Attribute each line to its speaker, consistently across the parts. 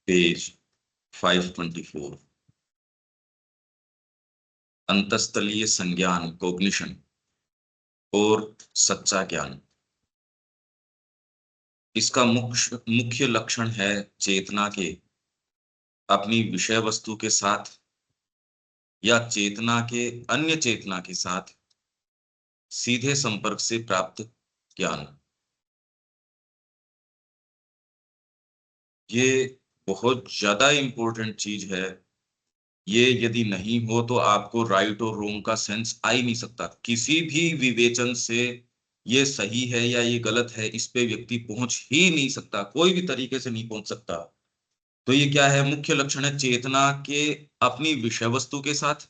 Speaker 1: Page 524। अंतस्तलीय संज्ञान cognition और सच्चा ज्ञान। इसका मुख्य लक्षण है चेतना के अपनी विषय वस्तु के साथ या चेतना के अन्य चेतना के साथ सीधे संपर्क से प्राप्त ज्ञान। ये बहुत ज्यादा इंपॉर्टेंट चीज है। ये यदि नहीं हो तो आपको राइट और रॉन्ग का सेंस आ ही नहीं सकता। किसी भी विवेचन से ये सही है या ये गलत है इस पे व्यक्ति पहुंच ही नहीं सकता, कोई भी तरीके से नहीं पहुंच सकता। तो ये क्या है? मुख्य लक्षण है चेतना के अपनी विषय वस्तु के साथ,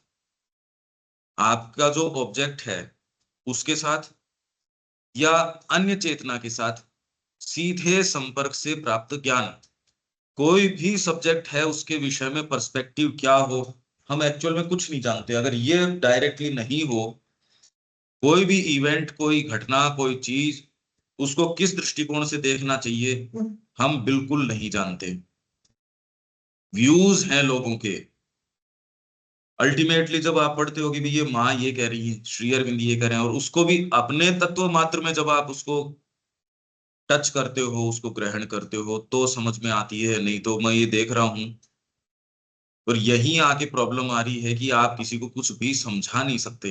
Speaker 1: आपका जो ऑब्जेक्ट है उसके साथ या अन्य चेतना के साथ सीधे संपर्क से प्राप्त ज्ञान। कोई भी सब्जेक्ट है उसके विषय में पर्सपेक्टिव क्या हो, हम एक्चुअल में कुछ नहीं जानते। अगर ये डायरेक्टली नहीं हो, कोई भी इवेंट, कोई घटना, कोई चीज, उसको किस दृष्टिकोण से देखना चाहिए हम बिल्कुल नहीं जानते। व्यूज हैं लोगों के। अल्टीमेटली जब आप पढ़ते हो कि भाई ये माँ ये कह रही है, श्री अरविंद ये कह रहे हैं, और उसको भी अपने तत्व मात्र में जब आप उसको टच करते हो, उसको ग्रहण करते हो, तो समझ में आती है। नहीं तो मैं ये देख रहा हूं, और यहीं आके प्रॉब्लम आ रही है कि आप किसी को कुछ भी समझा नहीं सकते।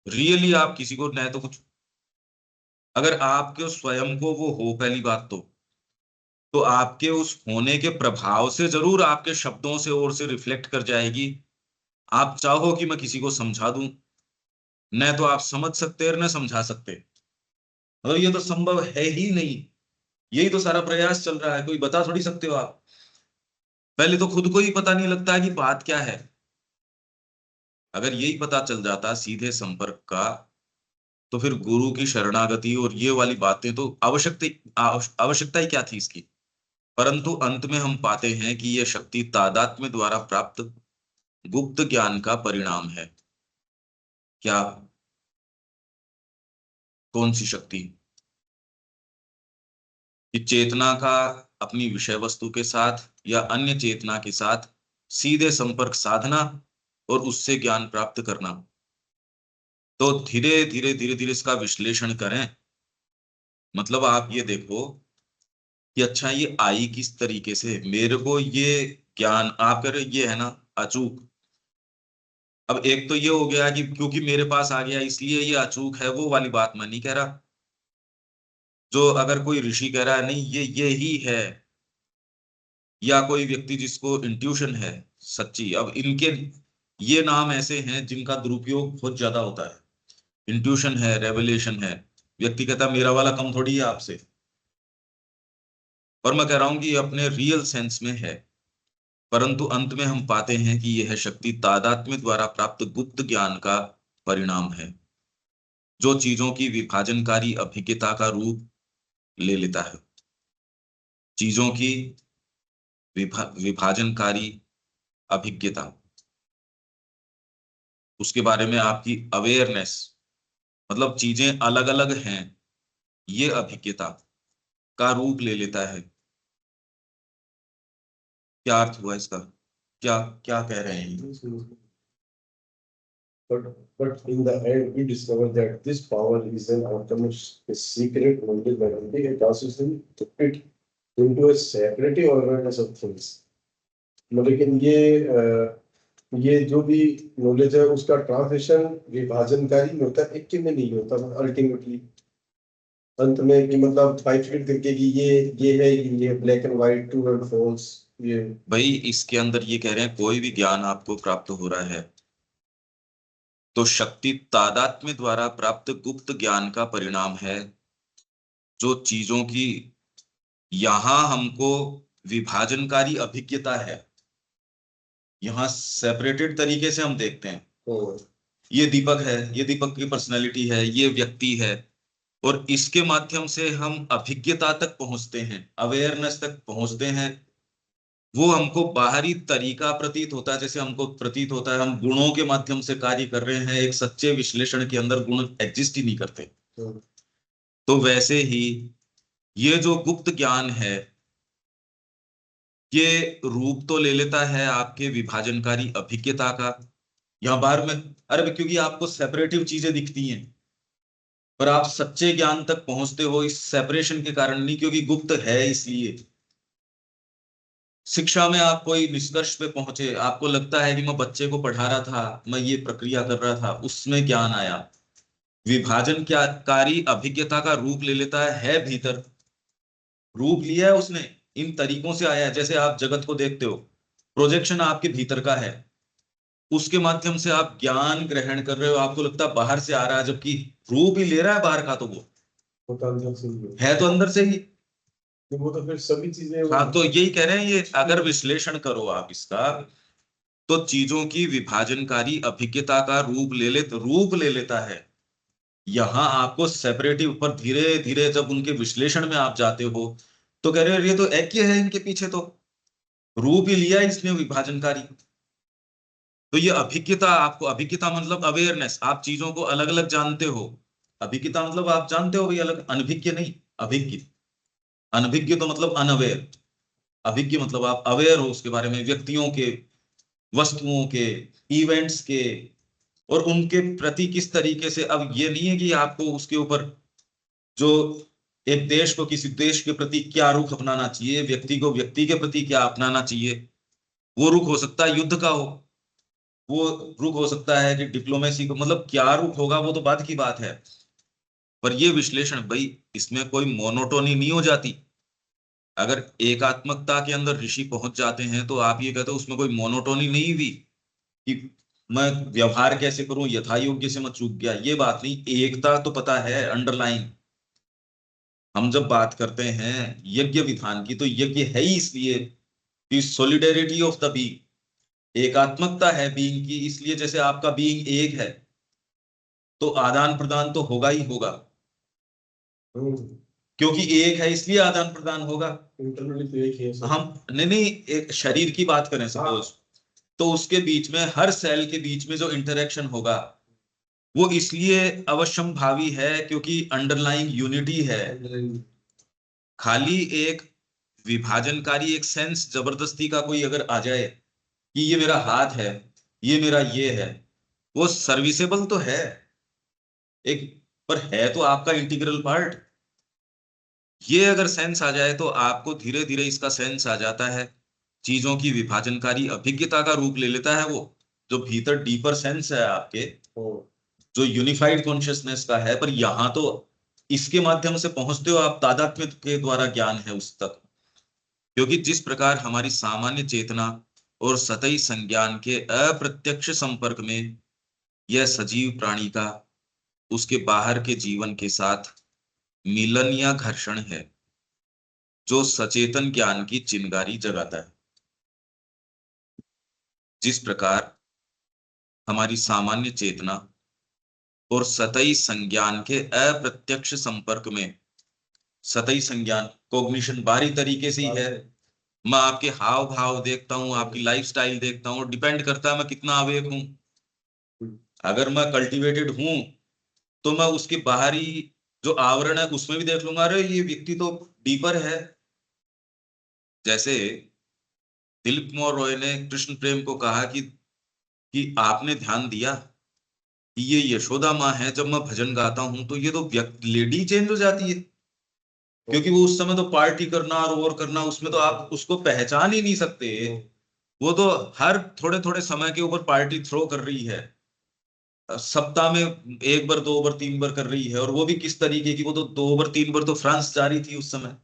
Speaker 1: रियली आप किसी को न तो कुछ, अगर आपके स्वयं को वो हो, पहली बात तो आपके उस होने के प्रभाव से जरूर आपके शब्दों से और से रिफ्लेक्ट कर जाएगी। आप चाहो कि मैं किसी को समझा दूं, न तो आप समझ सकते और न समझा सकते। मतलब ये तो संभव है ही नहीं। यही तो सारा प्रयास चल रहा है, कोई बता थोड़ी सकते हो आप। पहले तो खुद को ही पता नहीं लगता है कि बात क्या है। अगर यही पता चल जाता सीधे संपर्क का, तो फिर गुरु की शरणागति और ये वाली बातें तो आवश्यकता ही क्या थी इसकी। परंतु अंत में हम पाते हैं कि यह शक्ति तादात्म्य द्वारा प्राप्त गुप्त ज्ञान का परिणाम है। क्या? कौन सी शक्ति? कि चेतना का अपनी विषय वस्तु के साथ या अन्य चेतना के साथ सीधे संपर्क साधना और उससे ज्ञान प्राप्त करना। तो धीरे धीरे धीरे धीरे इसका विश्लेषण करें। मतलब आप ये देखो कि अच्छा ये आई किस तरीके से, मेरे को ये ज्ञान आप कह रहे हो ये है ना अचूक। अब एक तो ये हो गया कि क्योंकि मेरे पास आ गया इसलिए ये अचूक है, वो वाली बात मैं नहीं कह रहा। जो अगर कोई ऋषि कह रहा है नहीं ये ही है, या कोई व्यक्ति जिसको इंट्यूशन है सच्ची, अब इनके ये नाम ऐसे हैं जिनका दुरुपयोग बहुत ज्यादा होता है। इंट्यूशन है, रेवलेशन है। व्यक्ति कहता है मेरा वाला कम थोड़ी है आपसे। और मैं कह रहा हूं कि ये अपने रियल सेंस में है। परंतु अंत में हम पाते हैं कि यह शक्ति तादात्म्य द्वारा प्राप्त गुप्त ज्ञान का परिणाम है, जो चीजों की विभाजनकारी अभिज्ञता का रूप ले लेता है। चीजों की विभाजनकारी अभिज्ञता, उसके बारे में आपकी अवेयरनेस, मतलब चीजें अलग अलग हैं, ये अभिज्ञता का रूप ले लेता है। क्या अर्थ हुआ इसका? क्या क्या कह रहे हैं?
Speaker 2: But in the end, we discover that this power is an outcome of a secret only by it causes him to fit into a separate awareness of things. लेकिन ये जो भी नॉलेज है उसका ट्रांसलेशन विभाजनकारी में होता है, एक में नहीं होता अल्टीमेटली अंत में। कि मतलब बाइफिकेट करके कि ये है, ये black and white, true and false. ये
Speaker 1: भाई इसके अंदर ये कह रहे हैं कोई भी ज्ञान आपको प्राप्त हो रहा है तो शक्ति तादात्म्य द्वारा प्राप्त गुप्त ज्ञान का परिणाम है, जो चीजों की यहां हमको विभाजनकारी अभिज्ञता है, यहां सेपरेटेड तरीके से हम देखते हैं। ये दीपक है, ये दीपक की पर्सनैलिटी है, ये व्यक्ति है, और इसके माध्यम से हम अभिज्ञता तक पहुंचते हैं, अवेयरनेस तक पहुंचते हैं। वो हमको बाहरी तरीका प्रतीत होता है, जैसे हमको प्रतीत होता है हम गुणों के माध्यम से कार्य कर रहे हैं। एक सच्चे विश्लेषण के अंदर गुण एग्जिस्ट ही नहीं करते। तो वैसे ही ये जो गुप्त ज्ञान है, ये रूप तो ले लेता है आपके विभाजनकारी अभिज्ञता का, यहाँ बाहर में, अरे क्योंकि आपको सेपरेटिव चीजें दिखती हैं, पर आप सच्चे ज्ञान तक पहुंचते हो इस सेपरेशन के कारण नहीं, क्योंकि गुप्त है इसलिए। शिक्षा में आप कोई निष्कर्ष पे पहुंचे, आपको लगता है कि मैं बच्चे को पढ़ा रहा था, मैं ये प्रक्रिया कर रहा था, उसमें ज्ञान आया। विभाजन क्या कारी अभिज्ञता का रूप ले लेता है भीतर, रूप लिया है उसने, इन तरीकों से आया है। जैसे आप जगत को देखते हो, प्रोजेक्शन आपके भीतर का है, उसके माध्यम से आप ज्ञान ग्रहण कर रहे हो, आपको लगता है बाहर से आ रहा है, जबकि रूप ही ले रहा है बाहर का, तो वो
Speaker 2: वो तो अंदर से ही
Speaker 1: है तो अंदर से ही।
Speaker 2: तो वो तो फिर सभी चीजें
Speaker 1: हाँ, तो यही कह रहे हैं, ये अगर विश्लेषण करो आप इसका, तो चीजों की विभाजनकारी अभिज्ञता का रूप ले लेता है। यहां आपको सेपरेटिव पर धीरे धीरे जब उनके विश्लेषण में आप जाते हो, तो कह रहे हो ये तो ऐक्य है, इनके पीछे तो रूप ही लिया इसने विभाजनकारी। तो ये अभिज्ञता, आपको अभिज्ञता मतलब अवेयरनेस, आप चीजों को अलग अलग जानते हो। अभिज्ञता मतलब आप जानते हो भाई अलग, अनभिज्ञ नहीं, अभिज्ञ। अनभिज्ञ तो मतलब अनअवेयर, अभिज्ञ मतलब आप अवेयर हो उसके बारे में, व्यक्तियों के, वस्तुओं के, इवेंट्स के, और उनके प्रति किस तरीके से। अब ये नहीं है कि आपको उसके ऊपर, जो एक देश को किसी देश के प्रति क्या रुख अपनाना चाहिए, व्यक्ति को व्यक्ति के प्रति क्या अपनाना चाहिए, वो रुख हो सकता है युद्ध का हो, वो रुख हो सकता है कि डिप्लोमेसी को, मतलब क्या रुख होगा वो तो बाद की बात है। पर ये विश्लेषण भाई, इसमें कोई मोनोटोनी नहीं हो जाती। अगर एकात्मकता के अंदर ऋषि पहुंच जाते हैं, तो आप ये कहते हो उसमें कोई मोनोटोनी नहीं हुई कि मैं व्यवहार कैसे करूं, यथा योग्य से मैं चूक गया, ये बात नहीं। एकता तो पता है अंडरलाइन। हम जब बात करते हैं यज्ञ विधान की, तो यज्ञ है ही इसलिए कि सॉलिडेरिटी ऑफ द बीइंग, एकात्मकता है बीइंग की, इसलिए जैसे आपका बीइंग एक है, तो आदान प्रदान तो होगा ही होगा, क्योंकि एक है इसलिए आदान प्रदान होगा।
Speaker 2: इंटरनली तो एक ही है सब।
Speaker 1: हम नहीं नहीं, एक शरीर की बात करें सपोज, तो उसके बीच में, हर सेल के बीच में जो इंटरेक्शन होगा, वो इसलिए अवश्यम भावी है क्योंकि अंडरलाइंग यूनिटी है। खाली एक विभाजनकारी एक सेंस जबरदस्ती का कोई अगर आ जाए कि ये मेरा हाथ है, ये मेरा ये है, वो सर्विसेबल तो है एक, पर है तो आपका इंटीग्रल पार्ट। ये अगर सेंस आ जाए, तो आपको धीरे धीरे इसका सेंस आ जाता है, चीजों की विभाजनकारी अभिज्ञता का रूप ले लेता है वो, जो भीतर डीपर सेंस है आपके, जो यूनिफाइड कॉन्शियसनेस का है। पर यहां तो इसके माध्यम से पहुंचते हो आप, तादात्म्य के द्वारा ज्ञान है उस तक। क्योंकि जिस प्रकार हमारी सामान्य चेतना और सतही संज्ञान के अप्रत्यक्ष संपर्क में यह सजीव प्राणी का उसके बाहर के जीवन के साथ मिलन या घर्षण है, जो सचेतन ज्ञान की चिंगारी जगाता है। जिस प्रकार हमारी सामान्य चेतना और सतही संज्ञान के अप्रत्यक्ष संपर्क में, सतही संज्ञान कॉग्निशन बाहरी तरीके से ही है, मैं आपके हाव भाव देखता हूं, आपकी लाइफस्टाइल देखता हूं, डिपेंड करता है मैं कितना अवेक हूं। अगर मैं कल्टीवेटेड हूं, तो मैं उसके बाहरी जो आवरण है उसमें भी देख लूंगा, अरे ये व्यक्ति तो डीपर है। जैसे दिलीप कुमार रॉय ने कृष्ण प्रेम को कहा कि आपने ध्यान दिया कि ये यशोदा माँ है, जब मैं भजन गाता हूं तो ये तो लेडी चेंज हो जाती है, क्योंकि वो उस समय तो पार्टी करना और करना, उसमें तो आप उसको पहचान ही नहीं सकते। वो तो हर थोड़े थोड़े समय के ऊपर पार्टी थ्रो कर रही है, सप्ताह में एक बार, दो बार, तीन बार कर रही है, और वो भी किस तरीके की, वो तो दो बार तीन बार तो फ्रांस जा रही थी उस समय,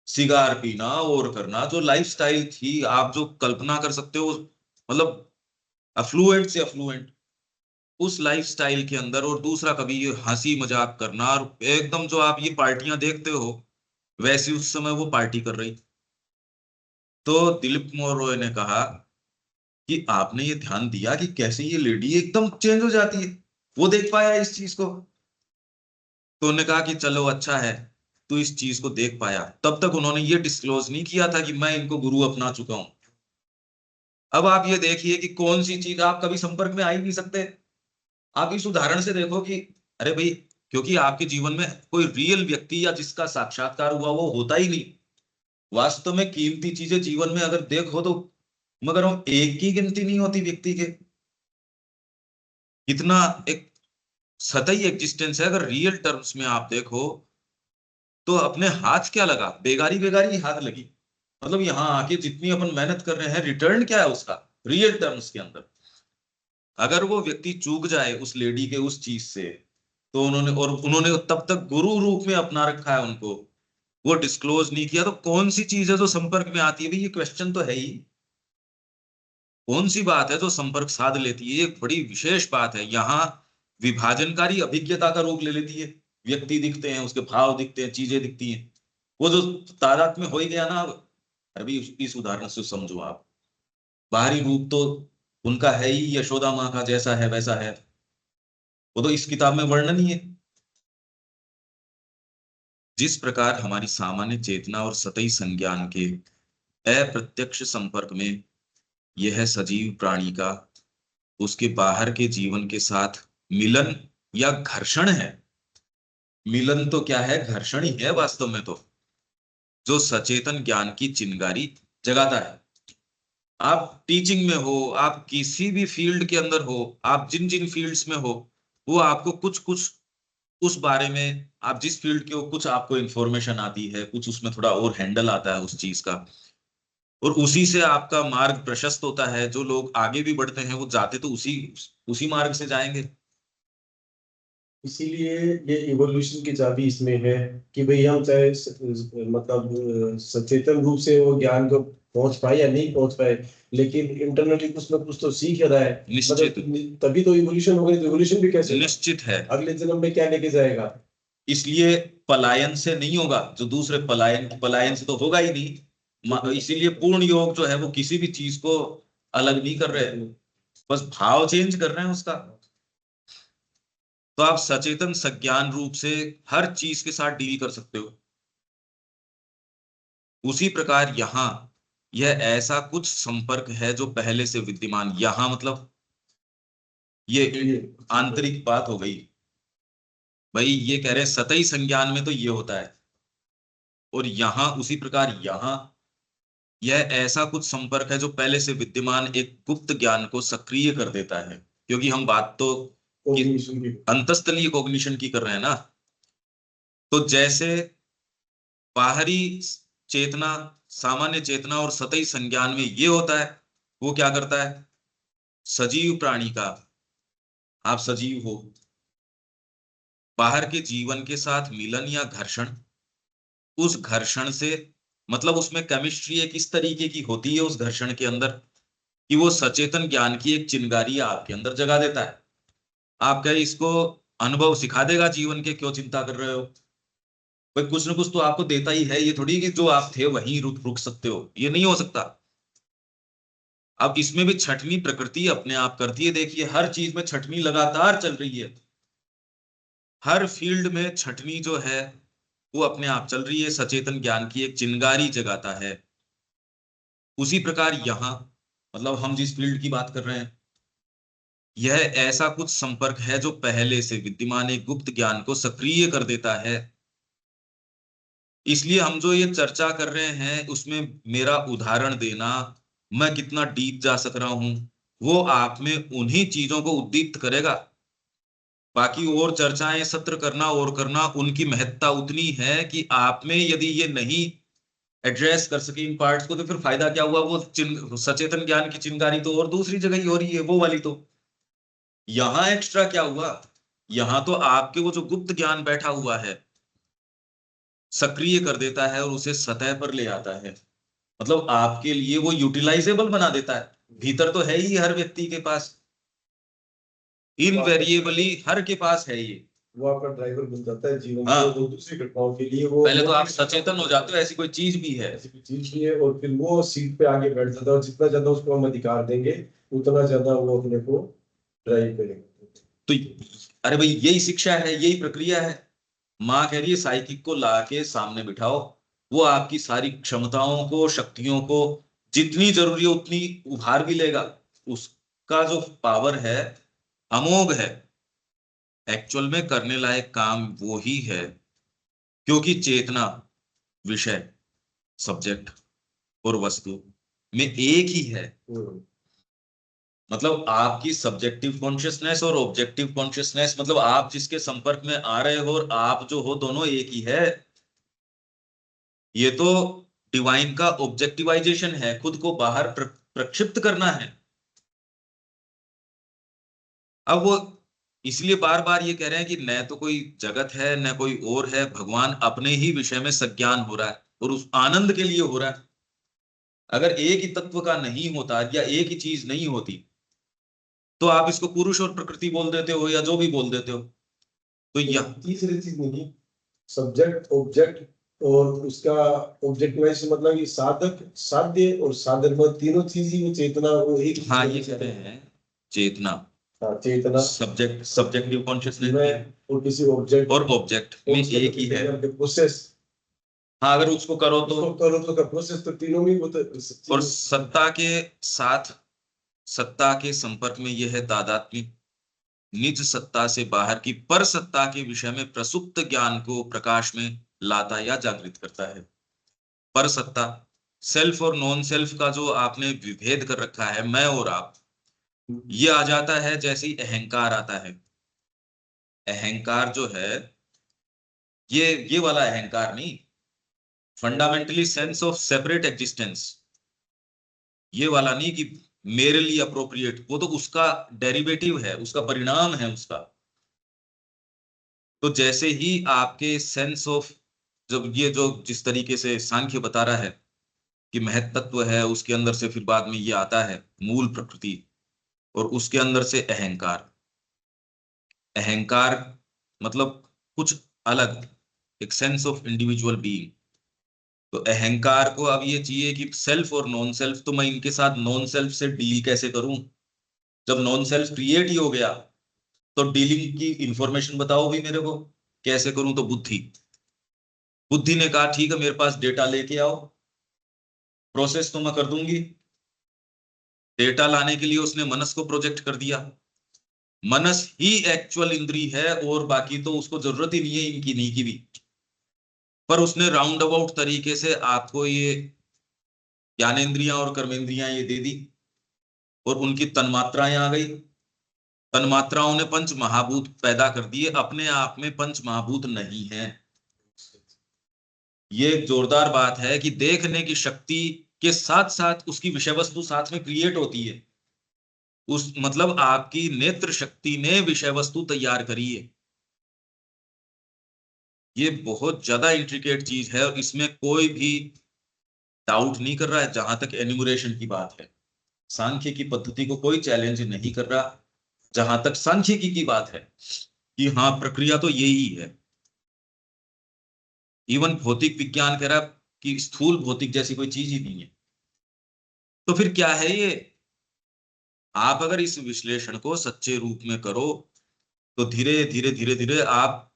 Speaker 1: सिगार पीना और करना, जो लाइफस्टाइल थी आप जो कल्पना कर सकते हो, मतलब अफ्लुएंट से अफ्लुएंट उस लाइफस्टाइल के अंदर। और दूसरा, कभी ये हंसी मजाक करना, और एकदम जो आप ये पार्टियां देखते हो, वैसी उस समय वो पार्टी कर रही। तो दिलीप कुमार रॉय ने कहा कि आपने ये ध्यान दिया कि कैसे ये लेडी एकदम चेंज हो जाती है, वो देख पाया इस चीज को। तो उन्होंने कहा कि चलो अच्छा है, तू इस चीज को देख पाया। तब तक उन्होंने ये डिस्क्लोज नहीं किया था कि मैं इनको गुरु अपना चुका हूं। अब आप ये देखिए कि कौन सी चीज आप कभी संपर्क में आ ही नहीं सकते। आप इस उदाहरण से देखो कि अरे भाई, क्योंकि आपके जीवन में कोई रियल व्यक्ति या जिसका साक्षात्कार हुआ वो होता ही नहीं, वास्तव में कीमती चीजें जीवन में अगर देखो तो मगर वो एक की गिनती नहीं होती व्यक्ति के। इतना एक सतही एग्जिस्टेंस है। अगर रियल टर्म्स में आप देखो तो अपने हाथ क्या लगा, बेगारी बेगारी हाथ लगी। मतलब यहाँ आके जितनी अपन मेहनत कर रहे हैं, रिटर्न क्या है उसका रियल टर्म्स के अंदर। अगर वो व्यक्ति चूक जाए उस लेडी के उस चीज से, तो उन्होंने तब तक गुरु रूप में अपना रखा है उनको, वो डिस्क्लोज नहीं किया, तो कौन सी चीज है जो संपर्क में आती है भाई, ये क्वेश्चन तो है ही। कौन सी बात है जो संपर्क साध लेती है, एक बड़ी विशेष बात है। यहाँ विभाजनकारी अभिज्ञता का रूप ले लेती है। व्यक्ति दिखते हैं, उसके भाव दिखते हैं, चीजें दिखती हैं, वो जो तादाद में हो ही गया ना। अब अभी इस उदाहरण से समझो आप, बाहरी रूप तो उनका है ही, यशोदा माँ का जैसा है वैसा है, वो तो इस किताब में वर्णन ही है। जिस प्रकार हमारी सामान्य चेतना और सतही संज्ञान के अप्रत्यक्ष संपर्क में यह सजीव प्राणी का उसके बाहर के जीवन के साथ मिलन या घर्षण है। मिलन तो क्या है, घर्षण ही है वास्तव में तो, जो सचेतन ज्ञान की चिंगारी जगाता है। आप टीचिंग में हो, आप किसी भी फील्ड के अंदर हो, आप जिन जिन फील्ड्स में हो, वो आपको कुछ कुछ उस बारे में, आप जिस फील्ड के हो कुछ आपको इंफॉर्मेशन आती है, कुछ उसमें थोड़ा और हैंडल आता है उस चीज का, और उसी से आपका मार्ग प्रशस्त होता है। जो लोग आगे भी बढ़ते हैं वो जाते तो उसी उसी मार्ग से जाएंगे।
Speaker 2: इसीलिए ये इवोल्यूशन की चाबी इसमें है कि भाई हम चाहे सचेतन रूप से वो ज्ञान को पहुंच पाए या नहीं पहुंच पाए, लेकिन इंटरनली कुछ ना कुछ तो सीख रहा है।
Speaker 1: निश्चित,
Speaker 2: तभी तो इवोल्यूशन हो गई। तो इवोल्यूशन भी कैसे होगा?
Speaker 1: निश्चित है।
Speaker 2: अगले जन्म में क्या लेके जाएगा?
Speaker 1: इसलिए पलायन से नहीं होगा, जो दूसरे पलायन से तो होगा ही नहीं। इसीलिए पूर्ण योग जो है वो किसी भी चीज को अलग नहीं कर रहे, बस भाव चेंज कर रहे हैं उसका। तो आप सचेतन सज्ञान रूप से हर चीज के साथ डील कर सकते हो। उसी प्रकार यहाँ यह ऐसा कुछ संपर्क है जो पहले से विद्यमान, यहाँ मतलब ये आंतरिक बात हो गई भाई। ये कह रहे हैं सतही संज्ञान में तो ये होता है, और यहाँ उसी प्रकार यहाँ यह ऐसा कुछ संपर्क है जो पहले से विद्यमान एक गुप्त ज्ञान को सक्रिय कर देता है। क्योंकि हम बात तो अंतस्थलीय कॉग्निशन की कर रहे हैं ना। तो जैसे बाहरी चेतना, सामान्य चेतना और सतही संज्ञान में ये होता है, वो क्या करता है, सजीव प्राणी का, आप सजीव हो, बाहर के जीवन के साथ मिलन या घर्षण, उस घर्षण से मतलब उसमें केमिस्ट्री एक इस तरीके की होती है उस घर्षण के अंदर, कि वो सचेतन ज्ञान की एक चिंगारी आपके अंदर जगा देता है। आप कहे इसको अनुभव सिखा देगा जीवन के, क्यों चिंता कर रहे हो, भाई कुछ ना कुछ तो आपको देता ही है। ये थोड़ी कि जो आप थे वहीं रुक रुक सकते हो, ये नहीं हो सकता। अब इसमें भी छठवीं प्रकृति अपने आप करती है। देखिए हर चीज में छठवीं लगातार चल रही है, हर फील्ड में छठवीं जो है वो अपने आप चल रही है, सचेतन ज्ञान की एक चिंगारी जगाता है। उसी प्रकार यहाँ मतलब हम जिस फील्ड की बात कर रहे हैं, यह ऐसा कुछ संपर्क है जो पहले से विद्यमान एक गुप्त ज्ञान को सक्रिय कर देता है। इसलिए हम जो ये चर्चा कर रहे हैं उसमें मेरा उदाहरण देना, मैं कितना डीप जा सक रहा हूं, वो आप में उन्हीं चीजों को उद्दीप्त करेगा। बाकी और चर्चाएं सत्र करना और करना, उनकी महत्ता उतनी है कि आप में यदि ये नहीं एड्रेस कर सके इन पार्ट्स को, तो फिर फायदा क्या हुआ। वो सचेतन ज्ञान की चिंगारी तो और दूसरी जगह ही हो रही है, वो वाली तो यहां एक्स्ट्रा क्या हुआ। यहां तो आपके वो जो गुप्त ज्ञान बैठा हुआ है सक्रिय कर देता है और उसे सतह पर ले आता है। मतलब आपके लिए वो यूटिलाइजेबल बना देता है। भीतर तो है ही हर व्यक्ति के पास, इनवेरिएबली हर के पास है ये।
Speaker 2: वो आपका ड्राइवर बन जाता है जीवन
Speaker 1: हाँ,
Speaker 2: में, वो दूसरी घटनाओं के लिए वो
Speaker 1: पहले तो आप सचेतन हो जाते हो ऐसी कोई चीज भी है।
Speaker 2: ऐसी कोई चीज भी है, और फिर वो सीट पे आगे बैठ जाता है। और जितना ज्यादा उसको हम अधिकार देंगे, उतना ज्यादा वो अपने को ड्राइव करेगा।
Speaker 1: तो अरे भाई यही शिक्षा है, यही प्रक्रिया है। माँ कह रही है साइकिक को ला के सामने बिठाओ, वो आपकी सारी क्षमताओं को, शक्तियों को जितनी जरूरी है उतनी उभार भी लेगा। उसका जो पावर है अमोघ है। एक्चुअल में करने लायक काम वो ही है, क्योंकि चेतना विषय सब्जेक्ट और वस्तु में एक ही है। मतलब आपकी सब्जेक्टिव कॉन्शियसनेस और ऑब्जेक्टिव कॉन्शियसनेस, मतलब आप जिसके संपर्क में आ रहे हो और आप जो हो, दोनों एक ही है। ये तो डिवाइन का ऑब्जेक्टिवाइजेशन है, खुद को बाहर प्रक्षिप्त करना है। अब वो इसलिए बार बार ये कह रहे हैं कि न तो कोई जगत है न कोई और है, भगवान अपने ही विषय में सज्ञान हो रहा है और उस आनंद के लिए हो रहा है। अगर एक ही तत्व का नहीं होता या एक ही चीज नहीं होती तो आप इसको पुरुष और प्रकृति बोल देते हो या जो भी बोल देते हो। तो यह
Speaker 2: तीसरी चीज नहीं, सब्जेक्ट ऑब्जेक्ट और उसका ऑब्जेक्टिवाइज मतलब ये साधक साध्य और साधन में तीनों चीज ही वो चेतना वो एक।
Speaker 1: हाँ, ये कह रहे हैं चेतना,
Speaker 2: हाँ, चेतना
Speaker 1: सब्जेक्टिव कॉन्शियसनेस
Speaker 2: में और किसी ऑब्जेक्ट
Speaker 1: और ऑब्जेक्ट में एक ही है।
Speaker 2: प्रोसेस,
Speaker 1: हाँ, अगर उसको करो
Speaker 2: तो का प्रोसेस तो तीनों में वो तो
Speaker 1: और सत्ता के साथ, सत्ता के संपर्क में यह है तादात्म्य, निज सत्ता से बाहर की पर सत्ता के विषय में प्रसुप्त ज्ञान को प्रकाश में लाता या जागृत करता है। पर सत्ता, सेल्फ और नॉन सेल्फ का जो आपने विभेद कर रखा है, मैं और आप, ये आ जाता है जैसे ही अहंकार आता है। अहंकार जो है, ये वाला अहंकार नहीं, fundamentally sense of separate existence, ये वाला नहीं कि मेरे लिए अप्रोप्रिएट, वो तो उसका डेरिवेटिव है, उसका परिणाम है उसका। तो जैसे ही आपके सेंस ऑफ, जब ये जो जिस तरीके से सांख्य बता रहा है कि महत्त्व है, उसके अंदर से फिर बाद में ये आता है मूल प्रकृति, और उसके अंदर से अहंकार। अहंकार मतलब कुछ अलग, एक सेंस ऑफ इंडिविजुअल बीइंग। तो अहंकार को अब ये चाहिए कि सेल्फ और नॉन सेल्फ, तो मैं इनके साथ नॉन सेल्फ से डील कैसे करूं? जब नॉन सेल्फ क्रिएट ही हो गया तो डीलिंग की इंफॉर्मेशन बताओ भी मेरे को, कैसे करूं? तो बुद्धि ने कहा ठीक है, मेरे पास डेटा लेके आओ, प्रोसेस तो मैं कर दूंगी। डेटा लाने के लिए उसने मनस को प्रोजेक्ट कर दिया। मनस ही एक्चुअल इंद्री है और बाकी तो उसको जरूरत ही नहीं है इनकी नहीं की भी। पर उसने राउंड अबाउट तरीके से आपको ये ज्ञानेंद्रियां और कर्मेंद्रियां ये दे दी और उनकी तन्मात्राएं आ गई। तन्मात्राओं ने पंच महाभूत पैदा कर दिए, अपने आप में पंच महाभूत नहीं है। ये जोरदार बात है कि देखने की शक्ति के साथ साथ उसकी विषय वस्तु साथ में क्रिएट होती है। उस मतलब आपकी नेत्र शक्ति ने विषय वस्तु तैयार करी है। ये बहुत ज्यादा इंट्रिकेट चीज है और इसमें कोई भी डाउट नहीं कर रहा है जहां तक एन्यूमरेशन की बात है। सांख्य की पद्धति को कोई चैलेंज नहीं कर रहा जहां तक सांख्यिकी की बात है कि हाँ, प्रक्रिया तो यही है। इवन भौतिक विज्ञान कह रहा कि स्थूल भौतिक जैसी कोई चीज ही नहीं है। तो फिर क्या है ये? आप अगर इस विश्लेषण को सच्चे रूप में करो तो धीरे धीरे धीरे धीरे आप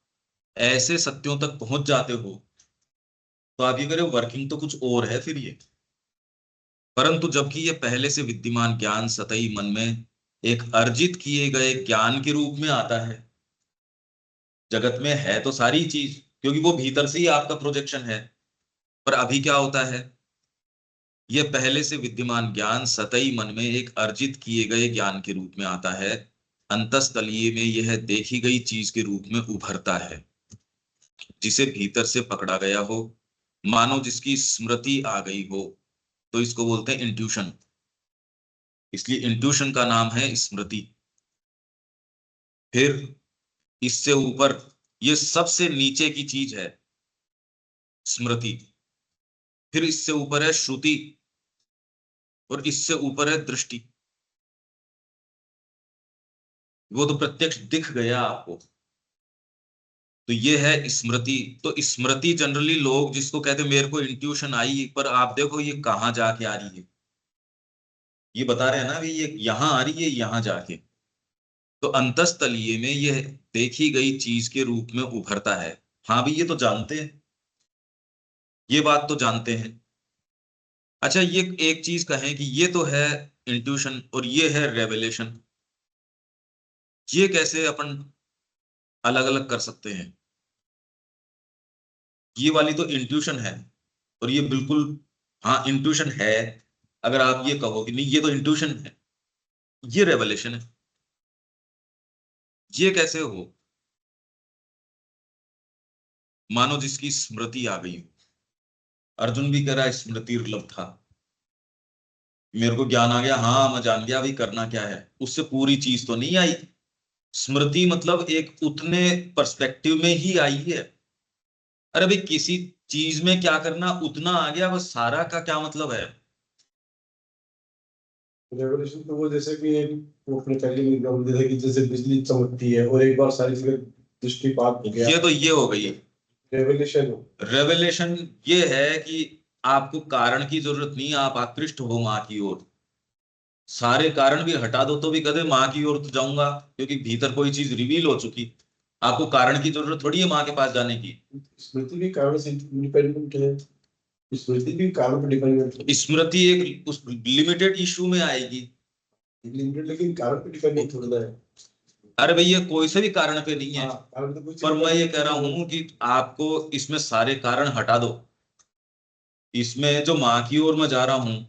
Speaker 1: ऐसे सत्यों तक पहुंच जाते हो। तो आप ये करो, वर्किंग तो कुछ और है फिर ये। परंतु जबकि ये पहले से विद्यमान ज्ञान सतही मन में एक अर्जित किए गए ज्ञान के रूप में आता है। जगत में है तो सारी चीज, क्योंकि वो भीतर से ही आपका प्रोजेक्शन है। पर अभी क्या होता है, ये पहले से विद्यमान ज्ञान सतही मन में एक अर्जित किए गए ज्ञान के रूप में आता है। अंतस्तलीय में यह देखी गई चीज के रूप में उभरता है, जिसे भीतर से पकड़ा गया हो, मानो जिसकी स्मृति आ गई हो। तो इसको बोलते हैं इंट्यूशन। इसलिए इंट्यूशन का नाम है स्मृति। फिर इससे ऊपर ये सबसे नीचे की चीज है स्मृति। फिर इससे ऊपर है श्रुति और इससे ऊपर है दृष्टि। वो तो प्रत्यक्ष दिख गया आपको। तो ये है स्मृति। तो स्मृति जनरली लोग जिसको कहते हैं मेरे को इंट्यूशन आई, पर आप देखो ये कहाँ जाके आ रही है। ये बता रहे हैं ना भी, ये यहां आ रही है यहां जाके। तो अंतस्तलीय में यह देखी गई चीज के रूप में उभरता है। हाँ भी, ये तो जानते हैं, ये बात तो जानते हैं। अच्छा, ये एक चीज कहें कि ये तो है इंट्यूशन और ये है रेवलेशन, ये कैसे अपन अलग अलग कर सकते हैं? ये वाली तो इंट्यूशन है और ये बिल्कुल हाँ इंट्यूशन है, अगर आप ये कहो कि नहीं ये तो इंट्यूशन है, ये रेवलेशन है, ये कैसे हो? मानो जिसकी स्मृति आ गई। अर्जुन भी कह रहा है स्मृति दुर्लभ था, मेरे को ज्ञान आ गया, हाँ मैं जान गया अभी करना क्या है, उससे पूरी चीज तो नहीं आई। स्मृति मतलब एक उतने पर्सपेक्टिव में ही आई है। अरे भाई किसी चीज में क्या करना उतना आ गया, बस सारा का क्या मतलब है?
Speaker 2: रेवोल्यूशन तो वो जैसे कि वो अपने पहले भी एग्जाम्पल दिया था कि जैसे बिजली चमकती है और एक बार सारी जगह दृष्टिपात हो गया,
Speaker 1: ये तो ये हो गई
Speaker 2: रेवोल्यूशन हो।
Speaker 1: रेवलेशन। ये है कि आपको कारण की जरूरत नहीं, आप आकृष्ट हो माँ की ओर, सारे कारण भी हटा दो तो भी कदे माँ की ओर तो जाऊंगा, क्योंकि भीतर कोई चीज रिवील हो चुकी। आपको कारण की जरूरत थोड़ी है माँ के पास जाने की।
Speaker 2: स्मृति भी कारण से इंडिपेंडेंट है, स्मृति भी कारण पर डिपेंडेंट है।
Speaker 1: स्मृति एक उस लिमिटेड इशू में आएगी।
Speaker 2: लिमिटेड लेकिन कारण पर डिपेंडेंट थोड़ा है।
Speaker 1: अरे भैया कोई से भी कारण पे नहीं है,
Speaker 2: हाँ, कारण तो कोई
Speaker 1: पर
Speaker 2: चीज
Speaker 1: मैं ये कह रहा
Speaker 2: नहीं है।
Speaker 1: हूं कि आपको इसमें सारे कारण हटा दो, इसमें जो माँ की ओर मैं जा रहा हूं,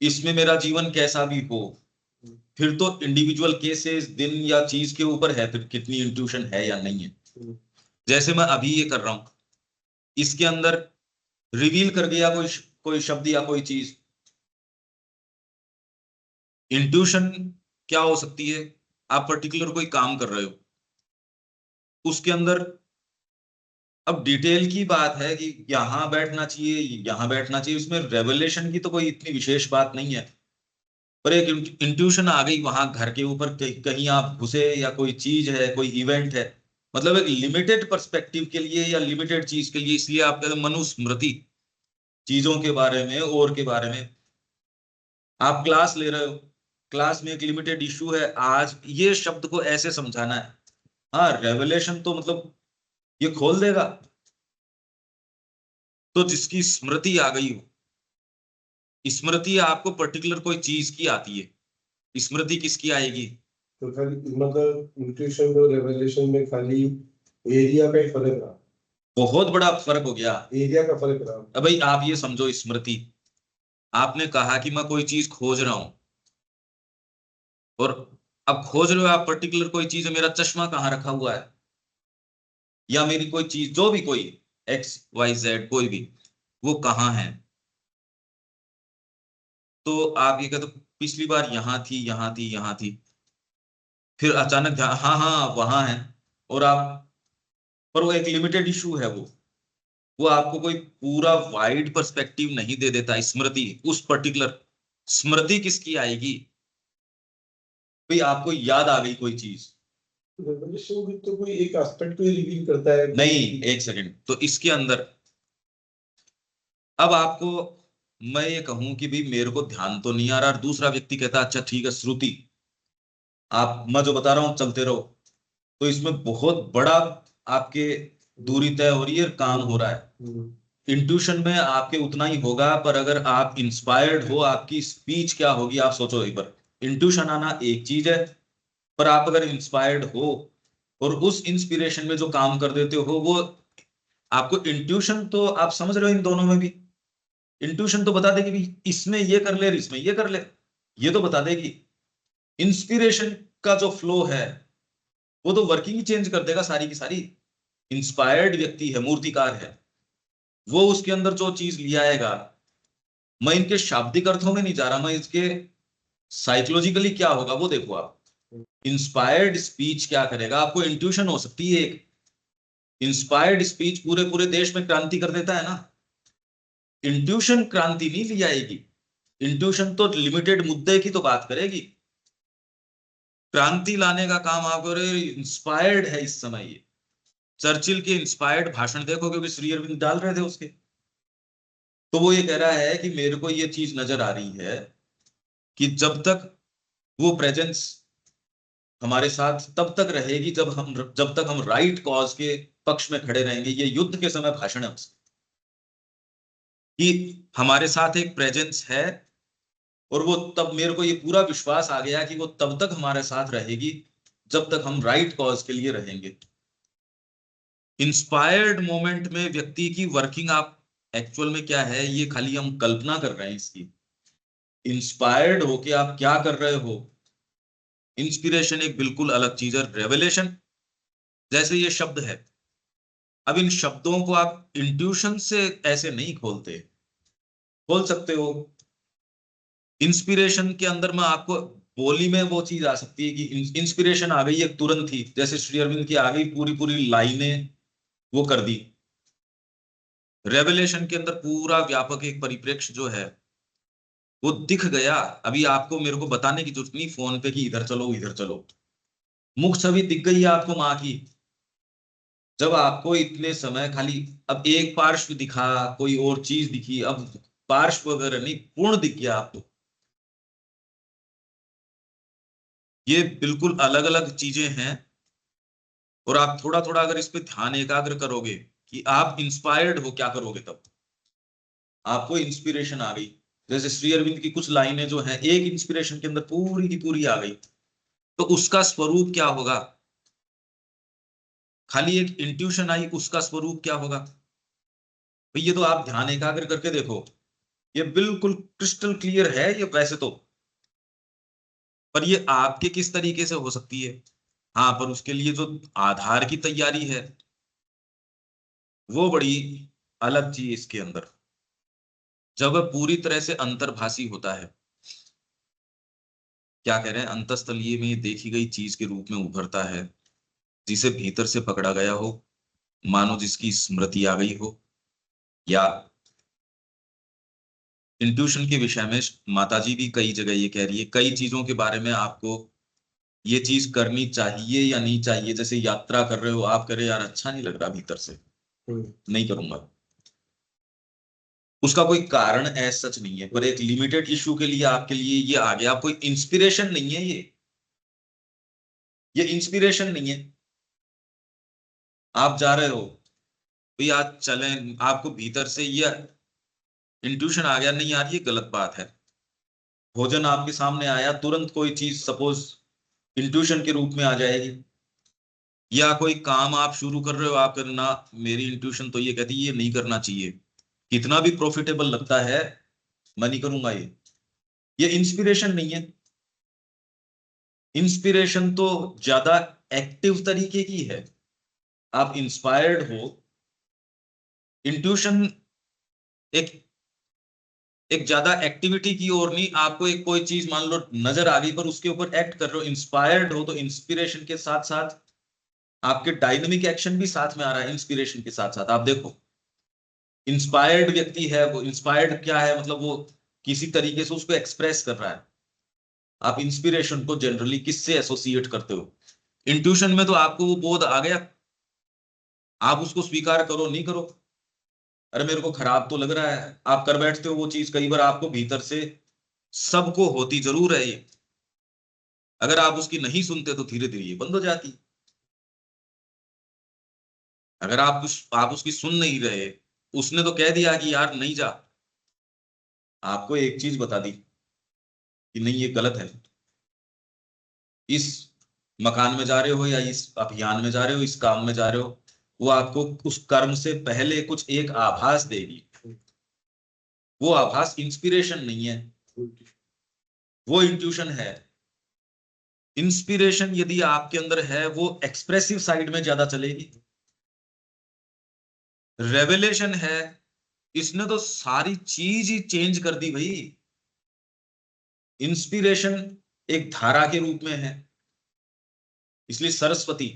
Speaker 1: इसमें मेरा जीवन कैसा भी हो, फिर तो इंडिविजुअल केसेस दिन या चीज के ऊपर है फिर कितनी इंट्यूशन है या नहीं है। जैसे मैं अभी ये कर रहा हूं, इसके अंदर रिवील कर गया कोई शब्द या कोई चीज, इंट्यूशन क्या हो सकती है? आप पर्टिकुलर कोई काम कर रहे हो, उसके अंदर अब डिटेल की बात है कि यहां बैठना चाहिए यहां बैठना चाहिए, उसमें रेवलेशन की तो कोई इतनी विशेष बात नहीं है, पर एक इंट्यूशन आ गई वहां घर के ऊपर कहीं आप घुसे या कोई चीज है कोई इवेंट है, मतलब एक लिमिटेड पर्सपेक्टिव के लिए या लिमिटेड चीज के लिए, इसलिए आप कहते हैं मनुस्मृति, चीजों के बारे में और के बारे में। आप क्लास ले रहे हो, क्लास में एक लिमिटेड इशू है, आज ये शब्द को ऐसे समझाना है, हाँ रेवलेशन तो मतलब ये खोल देगा। तो जिसकी स्मृति आ गई हो, स्मृति आपको पर्टिकुलर कोई चीज की आती है, स्मृति किसकी आएगी?
Speaker 2: तो खाली मतलब इंट्यूशन और रेवलेशन में खाली एरिया का ही फर्क रहा,
Speaker 1: बहुत बड़ा फर्क हो गया।
Speaker 2: एरिया का फर्क रहा।
Speaker 1: अब भाई आप ये समझो स्मृति, आपने कहा कि मैं कोई चीज खोज रहा हूं, और अब खोज रहे हो आप पर्टिकुलर कोई चीज है, मेरा चश्मा कहाँ रखा हुआ है, या मेरी कोई चीज जो भी कोई एक्स वाई जेड कोई भी, वो कहाँ है? तो आप ये कहते हो, पिछली बार यहां थी यहां थी यहां थी, फिर अचानक हाँ हाँ वहां है, और आप, पर वो एक लिमिटेड इशू है, वो आपको कोई पूरा वाइड पर्सपेक्टिव नहीं दे देता। स्मृति उस पर्टिकुलर, स्मृति किसकी आएगी? भाई आपको याद आ गई कोई चीज,
Speaker 2: रेवलेशन भी तो कोई एक एस्पेक्ट को ही रिवील करता है।
Speaker 1: नहीं एक सेकंड, तो इसके अंदर अब आपको मैं ये कहूं कि भाई मेरे को ध्यान तो नहीं आ रहा, और दूसरा व्यक्ति कहता अच्छा ठीक है श्रुति, आप मैं जो बता रहा हूं चलते रहो, तो इसमें बहुत बड़ा आपके दूरी तय हो रही है, काम हो रहा है। इंट्यूशन में आपके उतना ही होगा, पर अगर आप इंस्पायर्ड हो, आपकी स्पीच क्या होगी आप सोचो एक बार। इंट्यूशन आना एक चीज है, पर आप अगर इंस्पायर्ड हो और उस इंस्पिरेशन में जो काम कर देते हो, वो आपको इंट्यूशन तो आप समझ रहे हो, इन दोनों में भी इंट्यूशन तो बता देगी भी इसमें ये कर ले इसमें ये कर ले, ये तो बता देगी। इंस्पिरेशन का जो फ्लो है वो तो वर्किंग ही चेंज कर देगा सारी की सारी। इंस्पायर्ड व्यक्ति है, मूर्तिकार है, वो उसके अंदर जो चीज ले आएगा, मैं इनके शाब्दिक अर्थों में नहीं जा रहा, मैं इसके साइकोलॉजिकली क्या होगा वो देखो आप। इंस्पायर्ड स्पीच क्या करेगा, आपको इंट्यूशन हो सकती है एक, इंस्पायर्ड स्पीच पूरे पूरे देश में क्रांति कर देता है ना, इंट्यूशन क्रांति नहीं ली आएगी, इंट्यूशन तो लिमिटेड मुद्दे की तो बात करेगी, क्रांति लाने का काम आप करो। इंस्पायर्ड है इस समय ये, चर्चिल के इंस्पायर्ड भाषण देखो क्योंकि श्री अरविंद डाल रहे थे उसके, तो वो ये कह रहा है कि मेरे को ये चीज नजर आ रही है कि जब तक वो प्रेजेंस हमारे साथ तब तक रहेगी जब तक हम राइट कॉज के पक्ष में खड़े रहेंगे। ये युद्ध के समय भाषण है उसका, कि हमारे साथ एक प्रेजेंस है, और वो तब मेरे को ये पूरा विश्वास आ गया कि वो तब तक हमारे साथ रहेगी जब तक हम राइट कॉज के लिए रहेंगे। इंस्पायर्ड मोमेंट में व्यक्ति की वर्किंग आप एक्चुअल में क्या है, ये खाली हम कल्पना कर रहे हैं इसकी। इंस्पायर्ड होके आप क्या कर रहे हो, इंस्पिरेशन एक बिल्कुल अलग चीज है। रेवलेशन जैसे ये शब्द है, अब इन शब्दों को आप इंट्यूशन से ऐसे नहीं खोलते, खोल सकते हो। इंस्पिरेशन के अंदर में आपको बोली में वो चीज आ सकती है कि इंस्पिरेशन आ गई एक तुरंत ही, जैसे श्री अरविंद की आ गई पूरी पूरी लाइनें वो कर दी। रेवलेशन के अंदर पूरा व्यापक एक परिप्रेक्ष्य जो है वो दिख गया। अभी आपको मेरे को बताने की जरूरत नहीं फोन पे कि इधर चलो इधर चलो, मुख छवि दिख गई है आपको माँ की। जब आपको इतने समय खाली अब एक पार्श्व दिखा, कोई और चीज दिखी, अब पार्श्व वगैरह नहीं, पूर्ण दिख गया आपको। ये बिल्कुल अलग अलग चीजें हैं। और आप थोड़ा थोड़ा अगर इस पे ध्यान एकाग्र करोगे कि आप इंस्पायर्ड हो क्या करोगे, तब आपको इंस्पिरेशन आ गई। जैसे श्री अरविंद की कुछ लाइनें जो हैं एक इंस्पिरेशन के अंदर पूरी की पूरी आ गई, तो उसका स्वरूप क्या होगा। खाली एक इंट्यूशन आई, उसका स्वरूप क्या होगा भाई, ये तो आप ध्यान एकाग्र करके देखो, ये बिल्कुल क्रिस्टल क्लियर है ये वैसे तो। पर ये आपके किस तरीके से हो सकती है, हाँ, पर उसके लिए जो आधार की तैयारी है वो बड़ी अलग चीज इसके अंदर। जब वह पूरी तरह से अंतर्भाषी होता है, क्या कह रहे हैं, अंतस्तलीय में देखी गई चीज के रूप में उभरता है, जिसे भीतर से पकड़ा गया हो, मानो जिसकी स्मृति आ गई हो। या इंट्यूशन के विषय में माताजी भी कई जगह ये कह रही है, कई चीजों के बारे में आपको ये चीज करनी चाहिए या नहीं चाहिए। जैसे यात्रा कर रहे हो आप, कह रहे यार अच्छा नहीं लग रहा भीतर से, नहीं करूंगा, उसका कोई कारण ऐसा सच नहीं है, पर एक लिमिटेड इशू के लिए आपके लिए ये आ गया। कोई इंस्पिरेशन नहीं है ये इंस्पिरेशन नहीं है। आप जा रहे हो भाई आज चलें, आपको भीतर से ये इंट्यूशन आ गया, नहीं यार ये गलत बात है। भोजन आपके सामने आया, तुरंत कोई चीज सपोज इंट्यूशन के रूप में आ जाएगी। या कोई काम आप शुरू कर रहे हो, आप करना, मेरी इंट्यूशन तो ये कहती है ये नहीं करना चाहिए, कितना भी प्रॉफिटेबल लगता है मैं नहीं करूंगा ये इंस्पिरेशन नहीं है। इंस्पिरेशन तो ज्यादा एक्टिव तरीके की है, आप इंस्पायर्ड हो। इंट्यूशन एक एक ज्यादा एक्टिविटी की ओर नहीं, आपको एक कोई चीज मान लो नजर आ गई पर उसके ऊपर एक्ट कर रहे हो। इंस्पायर्ड हो तो इंस्पिरेशन के साथ साथ आपके डायनामिक एक्शन भी साथ में आ रहा है। इंस्पिरेशन के साथ साथ आप देखो, इंस्पायर्ड व्यक्ति है, वो इंस्पायर्ड क्या है, मतलब वो किसी तरीके से उसको एक्सप्रेस कर रहा है। आप इंस्पिरेशन को जनरली किससे एसोसिएट करते हो, इंट्यूशन में तो आपको वो बोध आ गया, आप उसको स्वीकार करो नहीं करो, अरे मेरे को खराब तो लग रहा है, आप कर बैठते हो वो चीज। कई बार आपको भीतर से सबको होती जरूर है ये, अगर आप उसकी नहीं सुनते तो धीरे धीरे ये बंद हो जाती। अगर आप उसकी सुन नहीं रहे, उसने तो कह दिया कि यार नहीं जा, आपको एक चीज बता दी कि नहीं ये गलत है, इस मकान में जा रहे हो या इस अभियान में जा रहे हो, इस काम में जा रहे हो, वो आपको उस कर्म से पहले कुछ एक आभास देगी। वो आभास इंस्पिरेशन नहीं है, वो इंट्यूशन है। इंस्पिरेशन यदि आपके अंदर है वो एक्सप्रेसिव साइड में ज्यादा चलेगी। रेवलेशन है, इसने तो सारी चीज ही चेंज कर दी भाई। इंस्पिरेशन एक धारा के रूप में है, इसलिए सरस्वती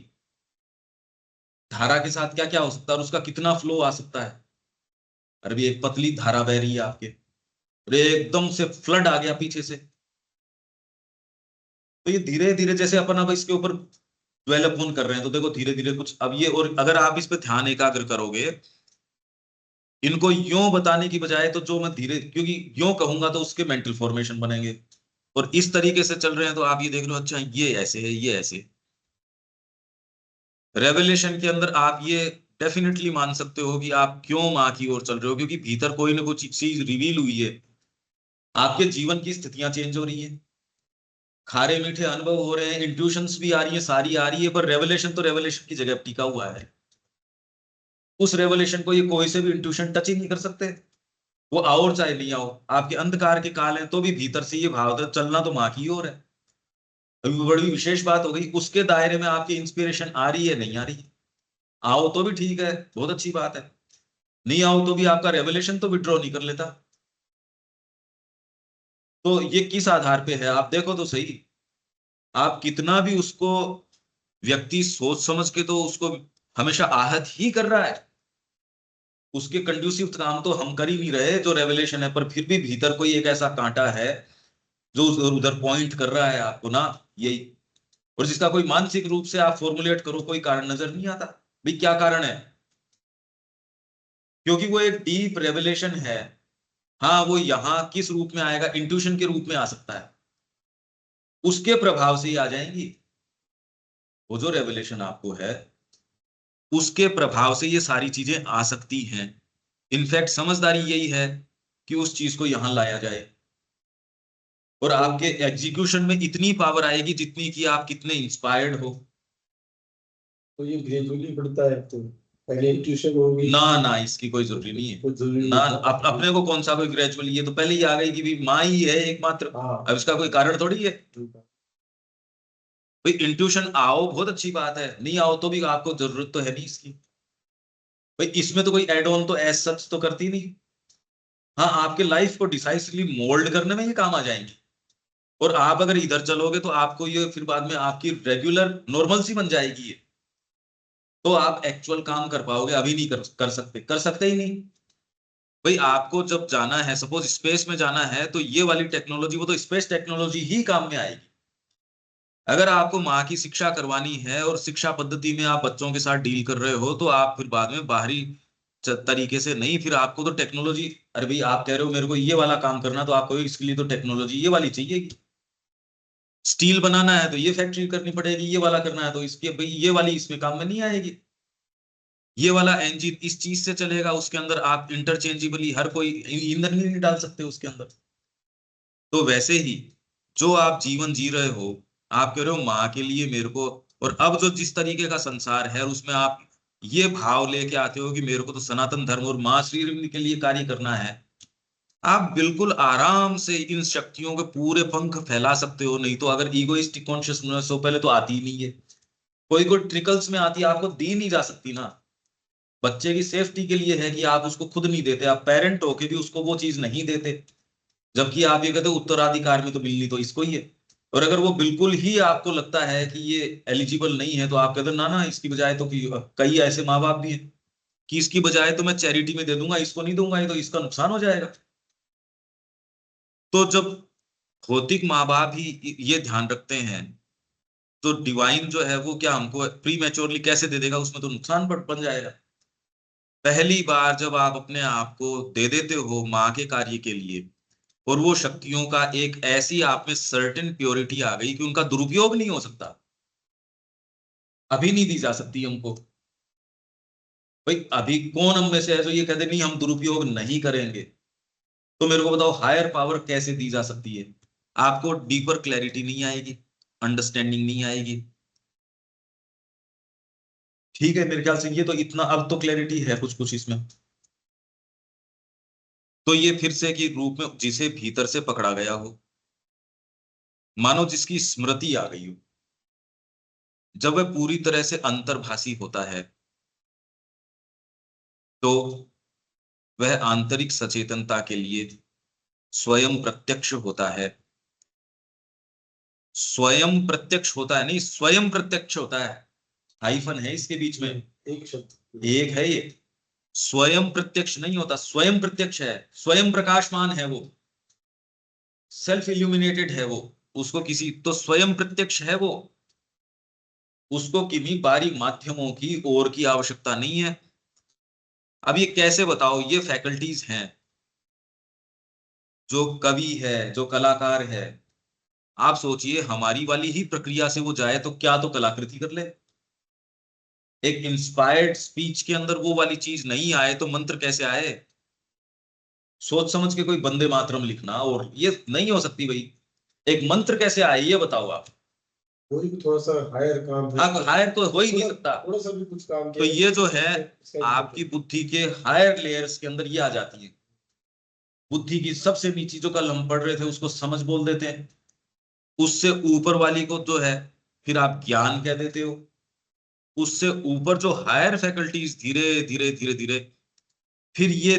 Speaker 1: धारा के साथ क्या क्या हो सकता है और उसका कितना फ्लो आ सकता है। अरे भी एक पतली धारा बह रही है आपके, और एकदम से फ्लड आ गया पीछे से, तो ये धीरे धीरे जैसे अपन अब इसके ऊपर डेवलप ऑन कर रहे हैं, तो देखो धीरे धीरे कुछ अब ये, और अगर आप इस पे ध्यान एकाग्र करोगे, इनको यों बताने की बजाय तो जो मैं धीरे, क्योंकि यों कहूंगा तो उसके मेंटल फॉर्मेशन बनेंगे, और इस तरीके से चल रहे हैं तो आप ये देख लो अच्छा ये ऐसे है ये ऐसे। रेवलेशन के अंदर आप ये डेफिनेटली मान सकते हो कि आप क्यों माँ की ओर चल रहे हो, क्योंकि भीतर कोई ना कोई चीज रिवील हुई है, आपके जीवन की स्थितियां चेंज हो रही हैं, खारे मीठे अनुभव हो रहे हैं, इंट्यूशंस भी आ रही है, सारी आ रही है, पर रेवलेशन तो रेवलेशन की जगह टिका हुआ है। उस रेवलेशन को ये कोई से भी इंट्यूशन टच ही नहीं कर सकते। वो आओ और चाहे नहीं आओ, आपके अंधकार के काल है तो भी भीतर से ये भाव था, चलना तो माँ की ओर है। अभी बड़ी विशेष बात हो गई, उसके दायरे में आपकी इंस्पिरेशन आ रही है नहीं आ रही है। आओ तो भी ठीक है, बहुत अच्छी बात है, नहीं आओ तो भी आपका रेवलेशन तो विड्रॉ नहीं कर लेता। तो ये किस आधार पे है आप देखो तो सही। आप कितना भी उसको व्यक्ति सोच समझ के तो उसको हमेशा आहत ही कर रहा है, उसके कंड्यूसिव काम तो हम कर ही नहीं रहे जो रेवलेशन है, पर फिर भी भीतर कोई एक ऐसा कांटा है जो उधर उधर पॉइंट कर रहा है आपको ना, यही। और जिसका कोई मानसिक रूप से आप फॉर्मुलेट करो कोई कारण नजर नहीं आता। भाई क्या कारण है? क्योंकि वो एक डीप रेवलेशन है। हाँ, वो यहां किस रूप में आएगा? इंट्यूशन के रूप में आ सकता है, उसके प्रभाव से ही आ जाएंगी। वो जो रेवलेशन आपको है उसके प्रभाव से ये सारी चीजें आ सकती हैं। इनफैक्ट समझदारी यही है कि उस चीज को यहां लाया जाए, और आपके एग्जीक्यूशन में इतनी पावर आएगी जितनी कि आप कितने इंस्पायर्ड हो।
Speaker 2: तो ये ग्रेजुअली बढ़ता है, तो पहले ट्यूशन होगी
Speaker 1: ना ना, इसकी कोई जरूरी नहीं है।
Speaker 2: कुछ जरूरी
Speaker 1: ना,
Speaker 2: नहीं था।
Speaker 1: अपने को कौन सा कोई ग्रेजुअल, ये तो पहले ही आ गई कि भी माँ ही है एकमात्र।
Speaker 2: हाँ
Speaker 1: अब इसका कोई कारण थोड़ी है। भाई इंट्यूशन आओ बहुत अच्छी बात है, नहीं आओ तो भी आपको जरूरत तो है नहीं इसकी। भाई इसमें तो कोई एड ऑन तो एज सच तो करती नहीं। हाँ, आपके लाइफ को डिसाइसिवली मोल्ड करने में ये काम आ जाएंगी। और आप अगर इधर चलोगे तो आपको ये फिर बाद में आपकी रेगुलर नॉर्मल सी बन जाएगी ये। तो आप एक्चुअल काम कर पाओगे, अभी नहीं कर सकते ही नहीं। भाई आपको जब जाना है, सपोज स्पेस में जाना है, तो ये वाली टेक्नोलॉजी, वो तो स्पेस टेक्नोलॉजी ही काम में आएगी। अगर आपको माँ की शिक्षा करवानी है और शिक्षा पद्धति में आप बच्चों के साथ डील कर रहे हो, तो आप फिर बाद में बाहरी तरीके से नहीं, फिर आपको तो टेक्नोलॉजी, अरे भाई आप कह रहे हो मेरे को ये वाला काम करना, तो आपको इसके लिए तो टेक्नोलॉजी ये वाली चाहिए। स्टील बनाना है तो ये फैक्ट्री करनी पड़ेगी, ये वाला करना है तो इसके भाई ये वाली इसमें काम में नहीं आएगी। ये वाला इंजन इस चीज से चलेगा, उसके अंदर आप इंटरचेंजेबली हर कोई ईंधन ही नहीं डाल सकते उसके अंदर। तो वैसे ही जो आप जीवन जी रहे हो, आप कह रहे हो माँ के लिए मेरे को, और अब जो जिस तरीके का संसार है उसमें आप ये भाव लेके आते हो कि मेरे को तो सनातन धर्म और माँ श्री अरविंद के लिए कार्य करना है, आप बिल्कुल आराम से इन शक्तियों के पूरे पंख फैला सकते हो। नहीं तो अगर ईगोइस्टिक कॉन्शियसनेस हो पहले तो आती ही नहीं है, कोई कोई ट्रिकल्स में आती है, आपको दी नहीं जा सकती ना। बच्चे की सेफ्टी के लिए है कि आप उसको खुद नहीं देते, आप पेरेंट होके भी उसको वो चीज नहीं देते, जबकि आप ये कहते हो उत्तराधिकार में तो मिलनी तो इसको ही है। और अगर वो बिल्कुल ही आपको लगता है कि ये एलिजिबल नहीं है, तो आप कहते हो ना ना, इसकी बजाय तो कई ऐसे माँ बाप भी हैं कि इसकी बजाय तो मैं चैरिटी में दे दूंगा, इसको नहीं दूंगा, ये तो इसका नुकसान हो जाएगा। तो जब भौतिक माँ बाप ही ये ध्यान रखते हैं, तो डिवाइन जो है वो क्या हमको प्री मैच्योरली कैसे दे देगा? उसमें तो नुकसान बन जाएगा। पहली बार जब आप अपने आप को दे देते हो माँ के कार्य के लिए, और वो शक्तियों का एक ऐसी आप में सर्टेन प्योरिटी आ गई कि उनका दुरुपयोग नहीं हो सकता, अभी नहीं दी जा सकती हमको। भाई अभी कौन हम में से है जो ये कहते नहीं हम दुरुपयोग नहीं करेंगे? तो मेरे को बताओ हायर पावर कैसे दी जा सकती है? आपको डीपर क्लैरिटी नहीं आएगी, अंडरस्टैंडिंग नहीं आएगी। ठीक है, मेरे ख्याल से ये तो इतना अब तो क्लैरिटी है कुछ कुछ इसमें। तो ये फिर से कि रूप में जिसे भीतर से पकड़ा गया हो, मानो जिसकी स्मृति आ गई हो, जब वह पूरी तरह से अंतर्भाषी होता है, तो वह आंतरिक सचेतनता के लिए स्वयं प्रत्यक्ष होता है। स्वयं प्रत्यक्ष होता है, नहीं स्वयं प्रत्यक्ष होता है, हाइफन है इसके बीच में,
Speaker 2: एक शब्द
Speaker 1: एक है ये। स्वयं प्रत्यक्ष नहीं होता, स्वयं प्रत्यक्ष है, स्वयं प्रकाशमान है वो, सेल्फ इल्यूमिनेटेड है वो। उसको किसी तो स्वयं प्रत्यक्ष है वो, उसको किन्हीं बाहरी माध्यमों की और की आवश्यकता नहीं है। अब ये कैसे बताओ? ये फैकल्टीज हैं, जो कवि है, जो कलाकार है, आप सोचिए हमारी वाली ही प्रक्रिया से वो जाए तो क्या तो कलाकृति कर ले। एक इंस्पायर्ड स्पीच के अंदर वो वाली चीज नहीं आए तो मंत्र कैसे आए? सोच समझ के कोई वंदे मातरम लिखना और ये नहीं हो सकती भाई। एक मंत्र कैसे आए ये बताओ आप।
Speaker 2: कोई भी थोड़ा सा हायर काम है,
Speaker 1: हाँ, हायर तो हो ही नहीं सकता।
Speaker 2: थोड़ा सा भी कुछ काम
Speaker 1: तो
Speaker 2: किया
Speaker 1: ये जो है
Speaker 2: इसका
Speaker 1: आपकी बुद्धि के हायर लेयर्स के अंदर ये आ जाती है। बुद्धि की सबसे नीची जो कल हम पढ़ रहे थे उसको समझ बोल देते हैं, उससे ऊपर वाली को जो है फिर आप ज्ञान कह देते हो, उससे ऊपर जो हायर फैकल्टीज धीरे धीरे धीरे धीरे फिर ये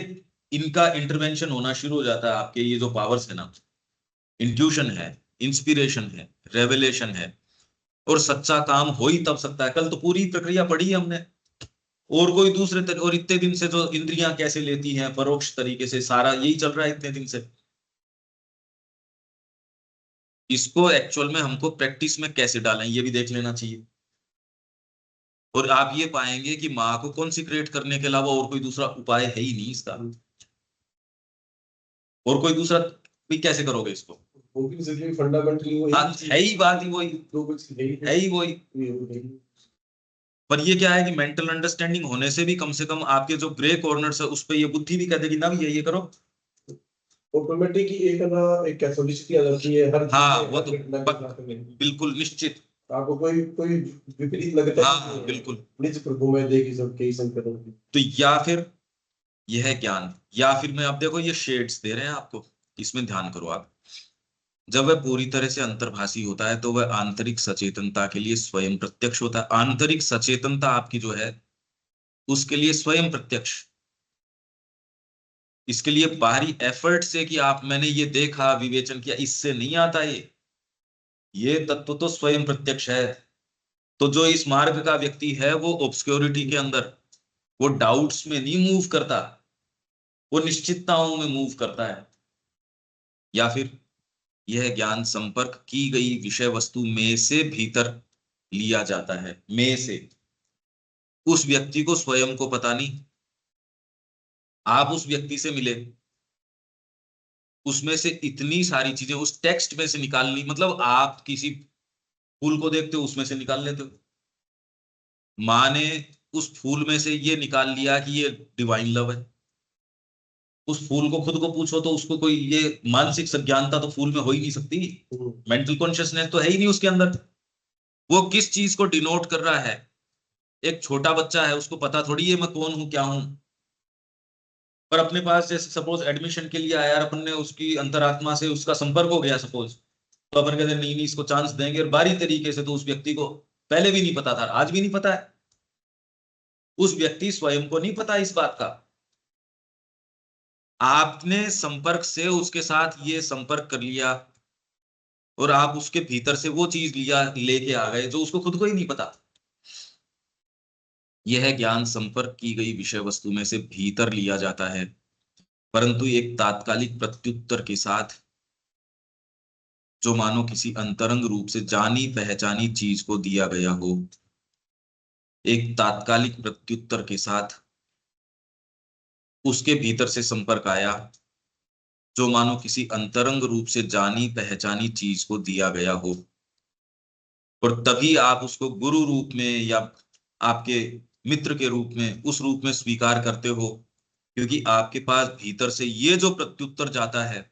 Speaker 1: इनका इंटरवेंशन होना शुरू हो जाता है। आपके ये जो पावर्स है ना, इंट्यूशन है, इंस्पिरेशन है, रेवलेशन है, और सच्चा काम हो ही तब सकता है। कल तो पूरी प्रक्रिया पढ़ी है हमने, और कोई दूसरे और इतने दिन से जो इंद्रियां कैसे लेती हैं परोक्ष तरीके से, सारा यही चल रहा है इतने दिन से। इसको एक्चुअल में हमको प्रैक्टिस में कैसे डालें ये भी देख लेना चाहिए। और आप ये पाएंगे कि माँ को कॉन्सिक्रेट करने के अलावा और कोई दूसरा उपाय है ही नहीं इसका, और कोई दूसरा भी कैसे करोगे इसको।
Speaker 2: वो भी इसलिए फंडामेंटली वो
Speaker 1: हाँ, है ही बात ही वही,
Speaker 2: तो कुछ
Speaker 1: है ही वही। पर ये क्या है कि मेंटल अंडरस्टैंडिंग होने से भी कम से कम आपके जो ग्रे कॉर्नर्स है उस पे ये बुद्धि भी कह देगी ना भी ये करो।
Speaker 2: ऑटोमेटिक एक ना एक कैथोलिसिटी आ जाती है हर
Speaker 1: हाँ,
Speaker 2: चीज
Speaker 1: वो तो
Speaker 2: में
Speaker 1: बिल्कुल निश्चित।
Speaker 2: आपको कोई कोई विपरीत लगता
Speaker 1: हाँ,
Speaker 2: ही नहीं है।
Speaker 1: बिल्कुल।
Speaker 2: निज प्रभु में देखी सब कई संकटों की।
Speaker 1: तो या फिर यह है ज्ञान, या फिर मैं आप देखो ये शेड्स दे रहे हैं आपको, इसमें ध्यान करो आप। जब वह पूरी तरह से अंतर्भाषी होता है तो वह आंतरिक सचेतनता के लिए स्वयं प्रत्यक्ष होता है। आंतरिक सचेतनता आपकी जो है उसके लिए स्वयं प्रत्यक्ष। इसके लिए बाहरी एफर्ट से कि आप मैंने ये देखा विवेचन किया, इससे नहीं आता ये तत्व तो स्वयं प्रत्यक्ष है। तो जो इस मार्ग का व्यक्ति है वो ऑब्सक्योरिटी के अंदर, वो डाउट्स में नहीं मूव करता, वो निश्चितताओं में मूव करता है। या फिर यह ज्ञान संपर्क की गई विषय वस्तु में से भीतर लिया जाता है, में से। उस व्यक्ति को स्वयं को पता नहीं, आप उस व्यक्ति से मिले, उसमें से इतनी सारी चीजें उस टेक्स्ट में से निकाल ली। मतलब आप किसी फूल को देखते हो उसमें से निकाल लेते हो, माँ ने उस फूल में से ये निकाल लिया कि ये डिवाइन लव है। उस फूल को खुद को पूछो तो उसको कोई ये मानसिक सज्ञानता तो फूल में हो ही नहीं सकती, मेंटल कॉन्शियसनेस तो है ही नहीं उसके अंदर। वो किस चीज को डिनोट कर रहा है? एक छोटा बच्चा है, उसको पता थोड़ी है मैं कौन हूं क्या हूं। पर अपने पास जैसे सपोज एडमिशन के लिए आया और अपन ने उसकी अंतरात्मा से उसका संपर्क हो गया सपोज, तो अपन कहते नहीं नहीं इसको चांस देंगे, और बारी तरीके से तो उस व्यक्ति को पहले भी नहीं पता था, आज भी नहीं पता है। उस व्यक्ति स्वयं को नहीं पता इस बात का। आपने संपर्क से उसके साथ ये संपर्क कर लिया, और आप उसके भीतर से वो चीज लिया लेके आ गए जो उसको खुद को ही नहीं पता। यह ज्ञान संपर्क की गई विषय वस्तु में से भीतर लिया जाता है, परंतु एक तात्कालिक प्रत्युत्तर के साथ, जो मानो किसी अंतरंग रूप से जानी पहचानी चीज को दिया गया हो। एक तात्कालिक प्रत्युत्तर के साथ उसके भीतर से संपर्क आया, जो मानो किसी अंतरंग रूप से जानी पहचानी चीज को दिया गया हो, और तभी आप उसको गुरु रूप में या आपके मित्र के रूप में, उस रूप में स्वीकार करते हो, क्योंकि आपके पास भीतर से ये जो प्रत्युत्तर जाता है।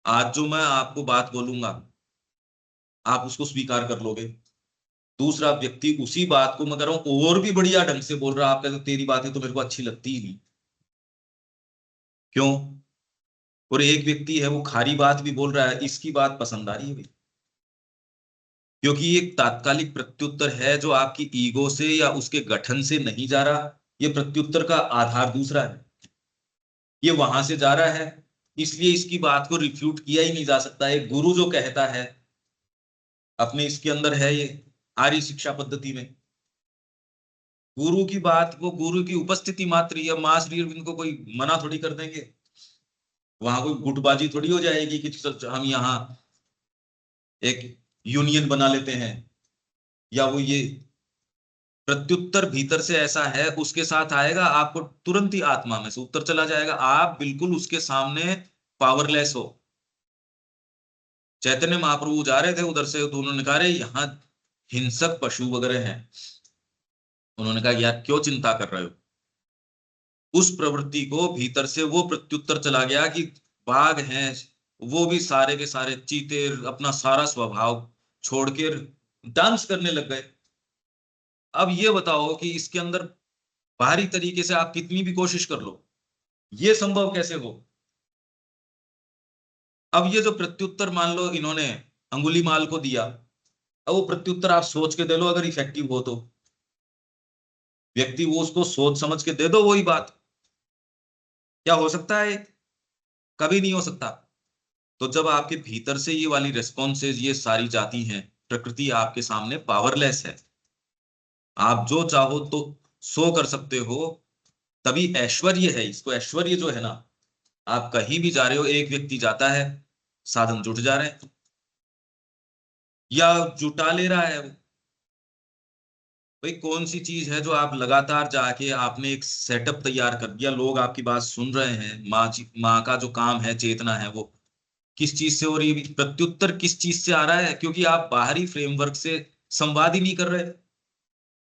Speaker 1: आज जो मैं आपको बात बोलूंगा आप उसको स्वीकार कर लोगे, दूसरा व्यक्ति उसी बात को मगर और भी बढ़िया ढंग से बोल रहा है, आप कहते हो तेरी बातें तो मेरे को अच्छी लगती ही नहीं। क्यों? और एक व्यक्ति है वो खारी बात भी बोल रहा है, इसकी बात पसंद आ रही है भाई, क्योंकि एक तात्कालिक प्रत्युत्तर है जो आपकी ईगो से या उसके गठन से नहीं जा रहा। ये प्रत्युत्तर का आधार दूसरा है, ये वहां से जा रहा है, इसलिए इसकी बात को रिफ्यूट किया ही नहीं जा सकता। एक गुरु जो कहता है अपने इसके अंदर है ये आर्य शिक्षा पद्धति में, गुरु की बात, वो गुरु की उपस्थिति मात्र, या मां श्री अरविंद को कोई मना थोड़ी कर देंगे, वहां कोई गुटबाजी थोड़ी हो जाएगी कि हम यहाँ एक यूनियन बना लेते हैं। या वो ये प्रत्युत्तर भीतर से ऐसा है उसके साथ आएगा, आपको तुरंत ही आत्मा में से उत्तर चला जाएगा, आप बिल्कुल उसके सामने पावरलेस हो। चैतन्य महाप्रभु जा रहे थे उधर से, तो उन्होंने कहा यहाँ हिंसक पशु वगैरह हैं। उन्होंने कहा यार क्यों चिंता कर रहे हो? उस प्रवृत्ति को भीतर से वो प्रत्युत्तर चला गया कि बाघ हैं, वो भी सारे के सारे चीते, अपना सारा स्वभाव छोड़ के डांस करने लग गए। अब ये बताओ कि इसके अंदर बाहरी तरीके से आप कितनी भी कोशिश कर लो, ये संभव कैसे हो? अब ये जो प्रत्युत्तर मान लो इन्होंने अंगुलीमाल को दिया, अब वो प्रत्युत्तर आप सोच के दे लो, अगर इफेक्टिव हो तो व्यक्ति वो उसको सोच समझ के दे दो वही बात, क्या हो सकता है? कभी नहीं हो सकता। तो जब आपके भीतर से ये वाली रेस्पॉन्सेज ये सारी जाती हैं, प्रकृति आपके सामने पावरलेस है, आप जो चाहो तो सो कर सकते हो। तभी ऐश्वर्य है, इसको ऐश्वर्य जो है ना, आप कहीं भी जा रहे हो, एक व्यक्ति जाता है, साधन जुट जा रहे हैं या जुटा ले रहा है वो। भाई कौन सी चीज है जो आप लगातार जाके आपने एक सेटअप तैयार कर दिया, लोग आपकी बात सुन रहे हैं, माँ का जो काम है, चेतना है, वो किस चीज से हो रही है? प्रत्युत्तर किस चीज से आ रहा है? क्योंकि आप बाहरी फ्रेमवर्क से संवाद ही नहीं कर रहे।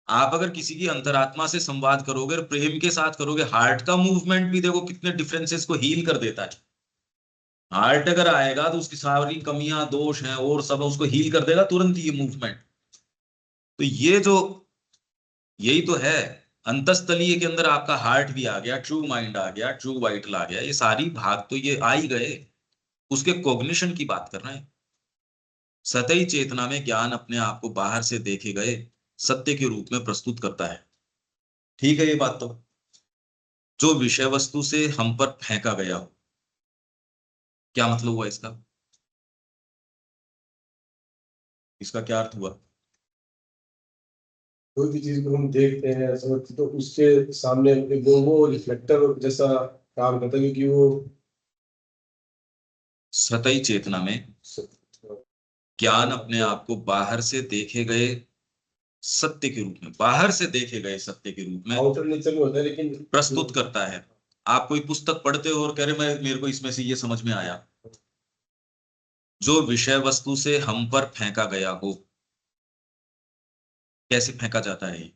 Speaker 1: आप अगर किसी की अंतरात्मा से संवाद करोगे और प्रेम के साथ करोगे, हार्ट का मूवमेंट भी देखो कितने डिफरेंसेस को हील कर देता है। हार्ट अगर आएगा तो उसकी सारी कमियां दोष हैं और सब उसको हील कर देगा तुरंत ये मूवमेंट। तो ये जो यही तो है, अंतस्तलीय के अंदर आपका हार्ट भी आ गया, ट्रू माइंड आ गया, ट्रू वाइटल आ गया, ये सारी भाग तो ये आ ही गए। उसके कॉग्निशन की बात कर रहे हैं। सतही चेतना में ज्ञान अपने आप को बाहर से देखे गए सत्य के रूप में प्रस्तुत करता है। ठीक है ये बात तो। जो विषय वस्तु से हम पर फेंका गया हो, क्या मतलब हुआ इसका? इसका क्या अर्थ हुआ?
Speaker 2: कोई भी चीज को हम देखते हैं समझते तो उसके सामने वो रिफ्लेक्टर जैसा काम करता है, क्योंकि वो
Speaker 1: सतही चेतना में ज्ञान अपने आप को बाहर से देखे गए सत्य के रूप में, बाहर से देखे गए सत्य के रूप में
Speaker 2: आउटर नेचर में होता है, लेकिन
Speaker 1: प्रस्तुत करता है। आप कोई पुस्तक पढ़ते हो और कह रहे मैं मेरे को इसमें से ये समझ में आया, जो विषय वस्तु से हम पर फेंका गया हो। कैसे फेंका जाता है ये?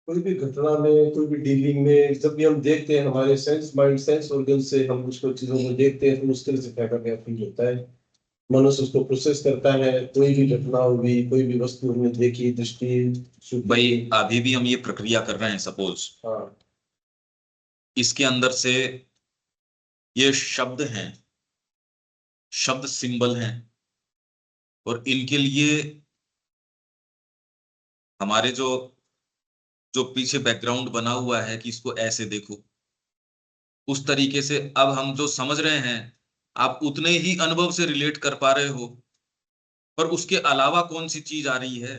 Speaker 2: कोई भी घटना में, कोई भी डीलिंग में, जब भी हम देखते हैं हमारे सेंस माइंड सेंस ऑर्गन से हम उसको चीजों को देखते हैं तो उस तरह से फेंका गया फील होता है। मनुष्य उसको प्रोसेस करता है। कोई भी घटना होगी, कोई भी वस्तु हमने देखी, दृष्टि
Speaker 1: भाई अभी भी हम ये प्रक्रिया कर रहे हैं, सपोज
Speaker 2: हाँ
Speaker 1: इसके अंदर से ये शब्द हैं, शब्द सिंबल हैं, और इनके लिए हमारे जो जो पीछे बैकग्राउंड बना हुआ है कि इसको ऐसे देखो, उस तरीके से अब हम जो समझ रहे हैं, आप उतने ही अनुभव से रिलेट कर पा रहे हो, पर उसके अलावा कौन सी चीज आ रही है?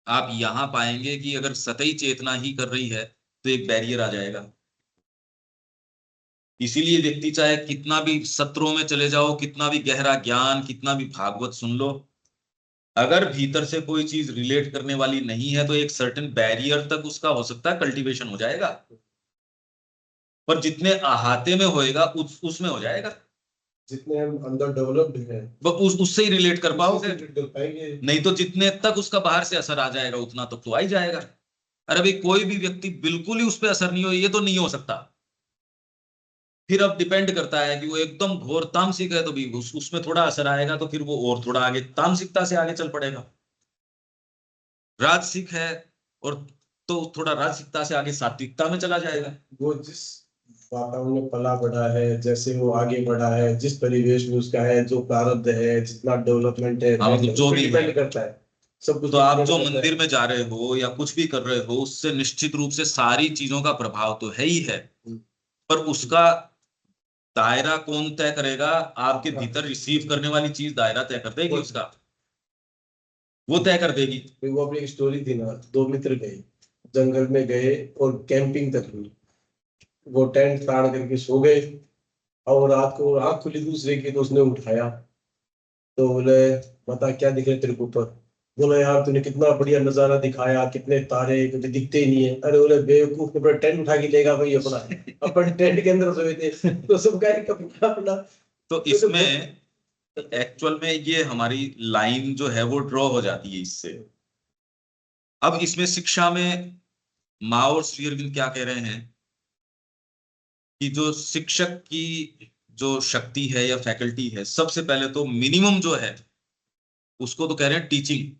Speaker 1: आप यहां पाएंगे कि अगर सतही चेतना ही कर रही है तो एक बैरियर आ जाएगा। इसीलिए व्यक्ति चाहे कितना भी सत्रों में चले जाओ, कितना भी गहरा ज्ञान, कितना भी भागवत सुन लो, अगर भीतर से कोई चीज रिलेट करने वाली नहीं है तो एक सर्टेन बैरियर तक उसका हो सकता है कल्टीवेशन हो जाएगा, पर जितने अहाते में होएगा उसमें हो जाएगा।
Speaker 2: जितने हम अंदर डेवलप्ड हैं
Speaker 1: उससे ही रिलेट कर
Speaker 2: उससे
Speaker 1: पाओगे,
Speaker 2: relate कर पाएंगे।
Speaker 1: नहीं तो जितने तक उसका बाहर से असर आ जाएगा उतना तक तो आ ही जाएगा। अरे भाई कोई भी व्यक्ति बिल्कुल ही उस पर असर नहीं हो, ये तो नहीं हो सकता। फिर अब डिपेंड करता है कि वो एकदम घोर तामसिक है तो भी उसमें थोड़ा असर आएगा, तो फिर वो और थोड़ा आगे तामसिकता से आगे चल पड़ेगा। राजसिक है और तो थोड़ा राजसिकता से आगे सात्विकता में चला जाएगा।
Speaker 2: वो जिस वातावरण में पला बढ़ा है, जैसे वो आगे बढ़ा है, जिस परिवेश में उसका है, जो प्रारब्ध है, जितना डेवलपमेंट है,
Speaker 1: हाँ, मतलब जो भी
Speaker 2: डिपेंड करता है सब कुछ।
Speaker 1: तो आप जो मंदिर में जा रहे हो या कुछ भी कर रहे हो, उससे निश्चित रूप से सारी चीजों का प्रभाव तो है ही है, पर उसका दायरा कौन तय करेगा? आपके भीतर रिसीव करने वाली चीज दायरा तय कर देगी उसका, वो तय कर देगी।
Speaker 2: वो अपनी एक स्टोरी थी ना, दो मित्र गए जंगल में, गए और कैंपिंग तक हुई। वो टेंट ताड़ करके सो गए और रात को आंख खुली दूसरे की तो उसने उठाया, तो बोले बता क्या दिख रहा है तेरे को ऊपर? बोला यार तूने कितना बढ़िया नजारा दिखाया, कितने तारे, तुझे दिखते ही नहीं है। अरे बोले बेवकूफ, अपना टेंट उठा के लेगा भाई अपना। अपन टेंट के अंदर सोए थे तो सब का अपना।
Speaker 1: तो इसमें एक्चुअल में ये हमारी लाइन जो है वो ड्रॉ हो जाती है इससे। अब इसमें शिक्षा में माओ और श्री अरविंद क्या कह रहे हैं कि जो शिक्षक की जो शक्ति है या फैकल्टी है, सबसे पहले तो मिनिमम जो है उसको तो कह रहे हैं टीचिंग,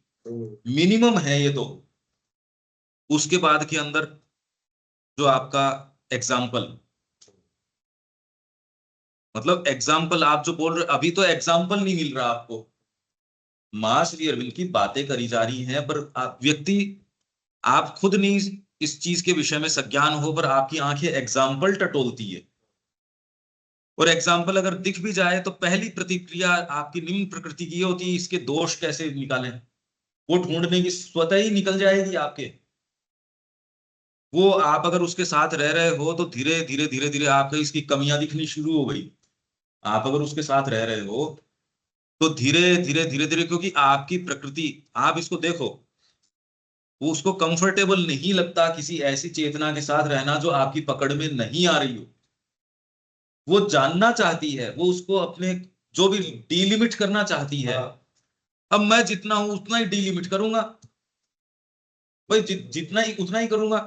Speaker 1: मिनिमम है ये तो। उसके बाद के अंदर जो आपका एग्जाम्पल, मतलब एग्जाम्पल आप जो बोल रहे अभी तो एग्जाम्पल नहीं मिल रहा आपको, मां श्री अरविंद की बातें करी जा रही हैं, पर व्यक्ति आप खुद नहीं इस चीज के विषय में सज्ञान हो, पर आपकी आंखें एग्जाम्पल टटोलती है। और एग्जाम्पल अगर दिख भी जाए तो पहली प्रतिक्रिया आपकी निम्न प्रकृति की होती है, इसके दोष कैसे निकालें, वो ढूंढने की स्वतः ही निकल जाएगी आपके। वो आप अगर उसके साथ रह रहे हो तो धीरे धीरे धीरे धीरे आपको इसकी कमियां दिखनी शुरू हो गई। आप अगर उसके साथ रह रहे हो तो धीरे धीरे धीरे धीरे, क्योंकि आपकी प्रकृति, आप इसको देखो, वो उसको कंफर्टेबल नहीं लगता किसी ऐसी चेतना के साथ रहना जो आपकी पकड़ में नहीं आ रही हो। वो जानना चाहती है, वो उसको अपने जो भी डीलिमिट करना चाहती है। अब मैं जितना हूं उतना ही डीलिमिट करूंगा भाई, जितना ही उतना ही करूंगा।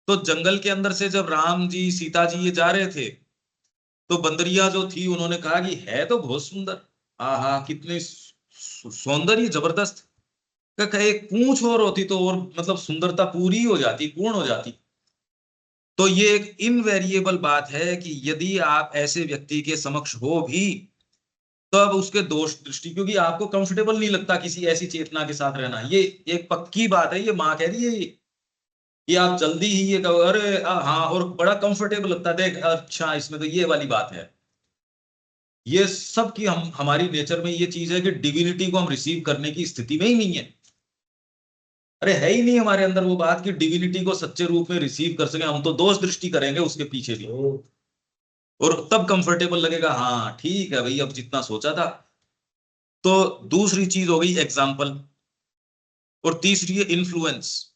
Speaker 1: तो जंगल के अंदर से जब राम जी सीता जी ये जा रहे थे, तो बंदरिया जो थी उन्होंने कहा कि है तो बहुत सुंदर, आहा कितने सौंदर्य जबरदस्त, का एक पूंछ और होती तो और मतलब सुंदरता पूरी हो जाती, पूर्ण हो जाती। तो ये एक इनवेरिएबल बात है कि यदि आप ऐसे व्यक्ति के समक्ष हो भी, तो अब उसके दोष दृष्टि, क्योंकि आपको कंफर्टेबल नहीं लगता किसी ऐसी चेतना के साथ रहना, ये एक पक्की बात है, ये माँ कह रही है ये आप जल्दी ही ये कहो अरे हाँ, और बड़ा कंफर्टेबल लगता है, देख अच्छा इसमें तो ये वाली बात है। ये सब की हम हमारी नेचर में ये चीज है कि डिविनिटी को हम रिसीव करने की स्थिति में ही नहीं है। अरे है ही नहीं हमारे अंदर वो बात कि डिविनिटी को सच्चे रूप में रिसीव कर सके, हम तो दोष दृष्टि करेंगे उसके पीछे भी, और तब कंफर्टेबल लगेगा, हाँ ठीक है भाई अब जितना सोचा था। तो दूसरी चीज हो गई एग्जाम्पल, और तीसरी है इन्फ्लुएंस।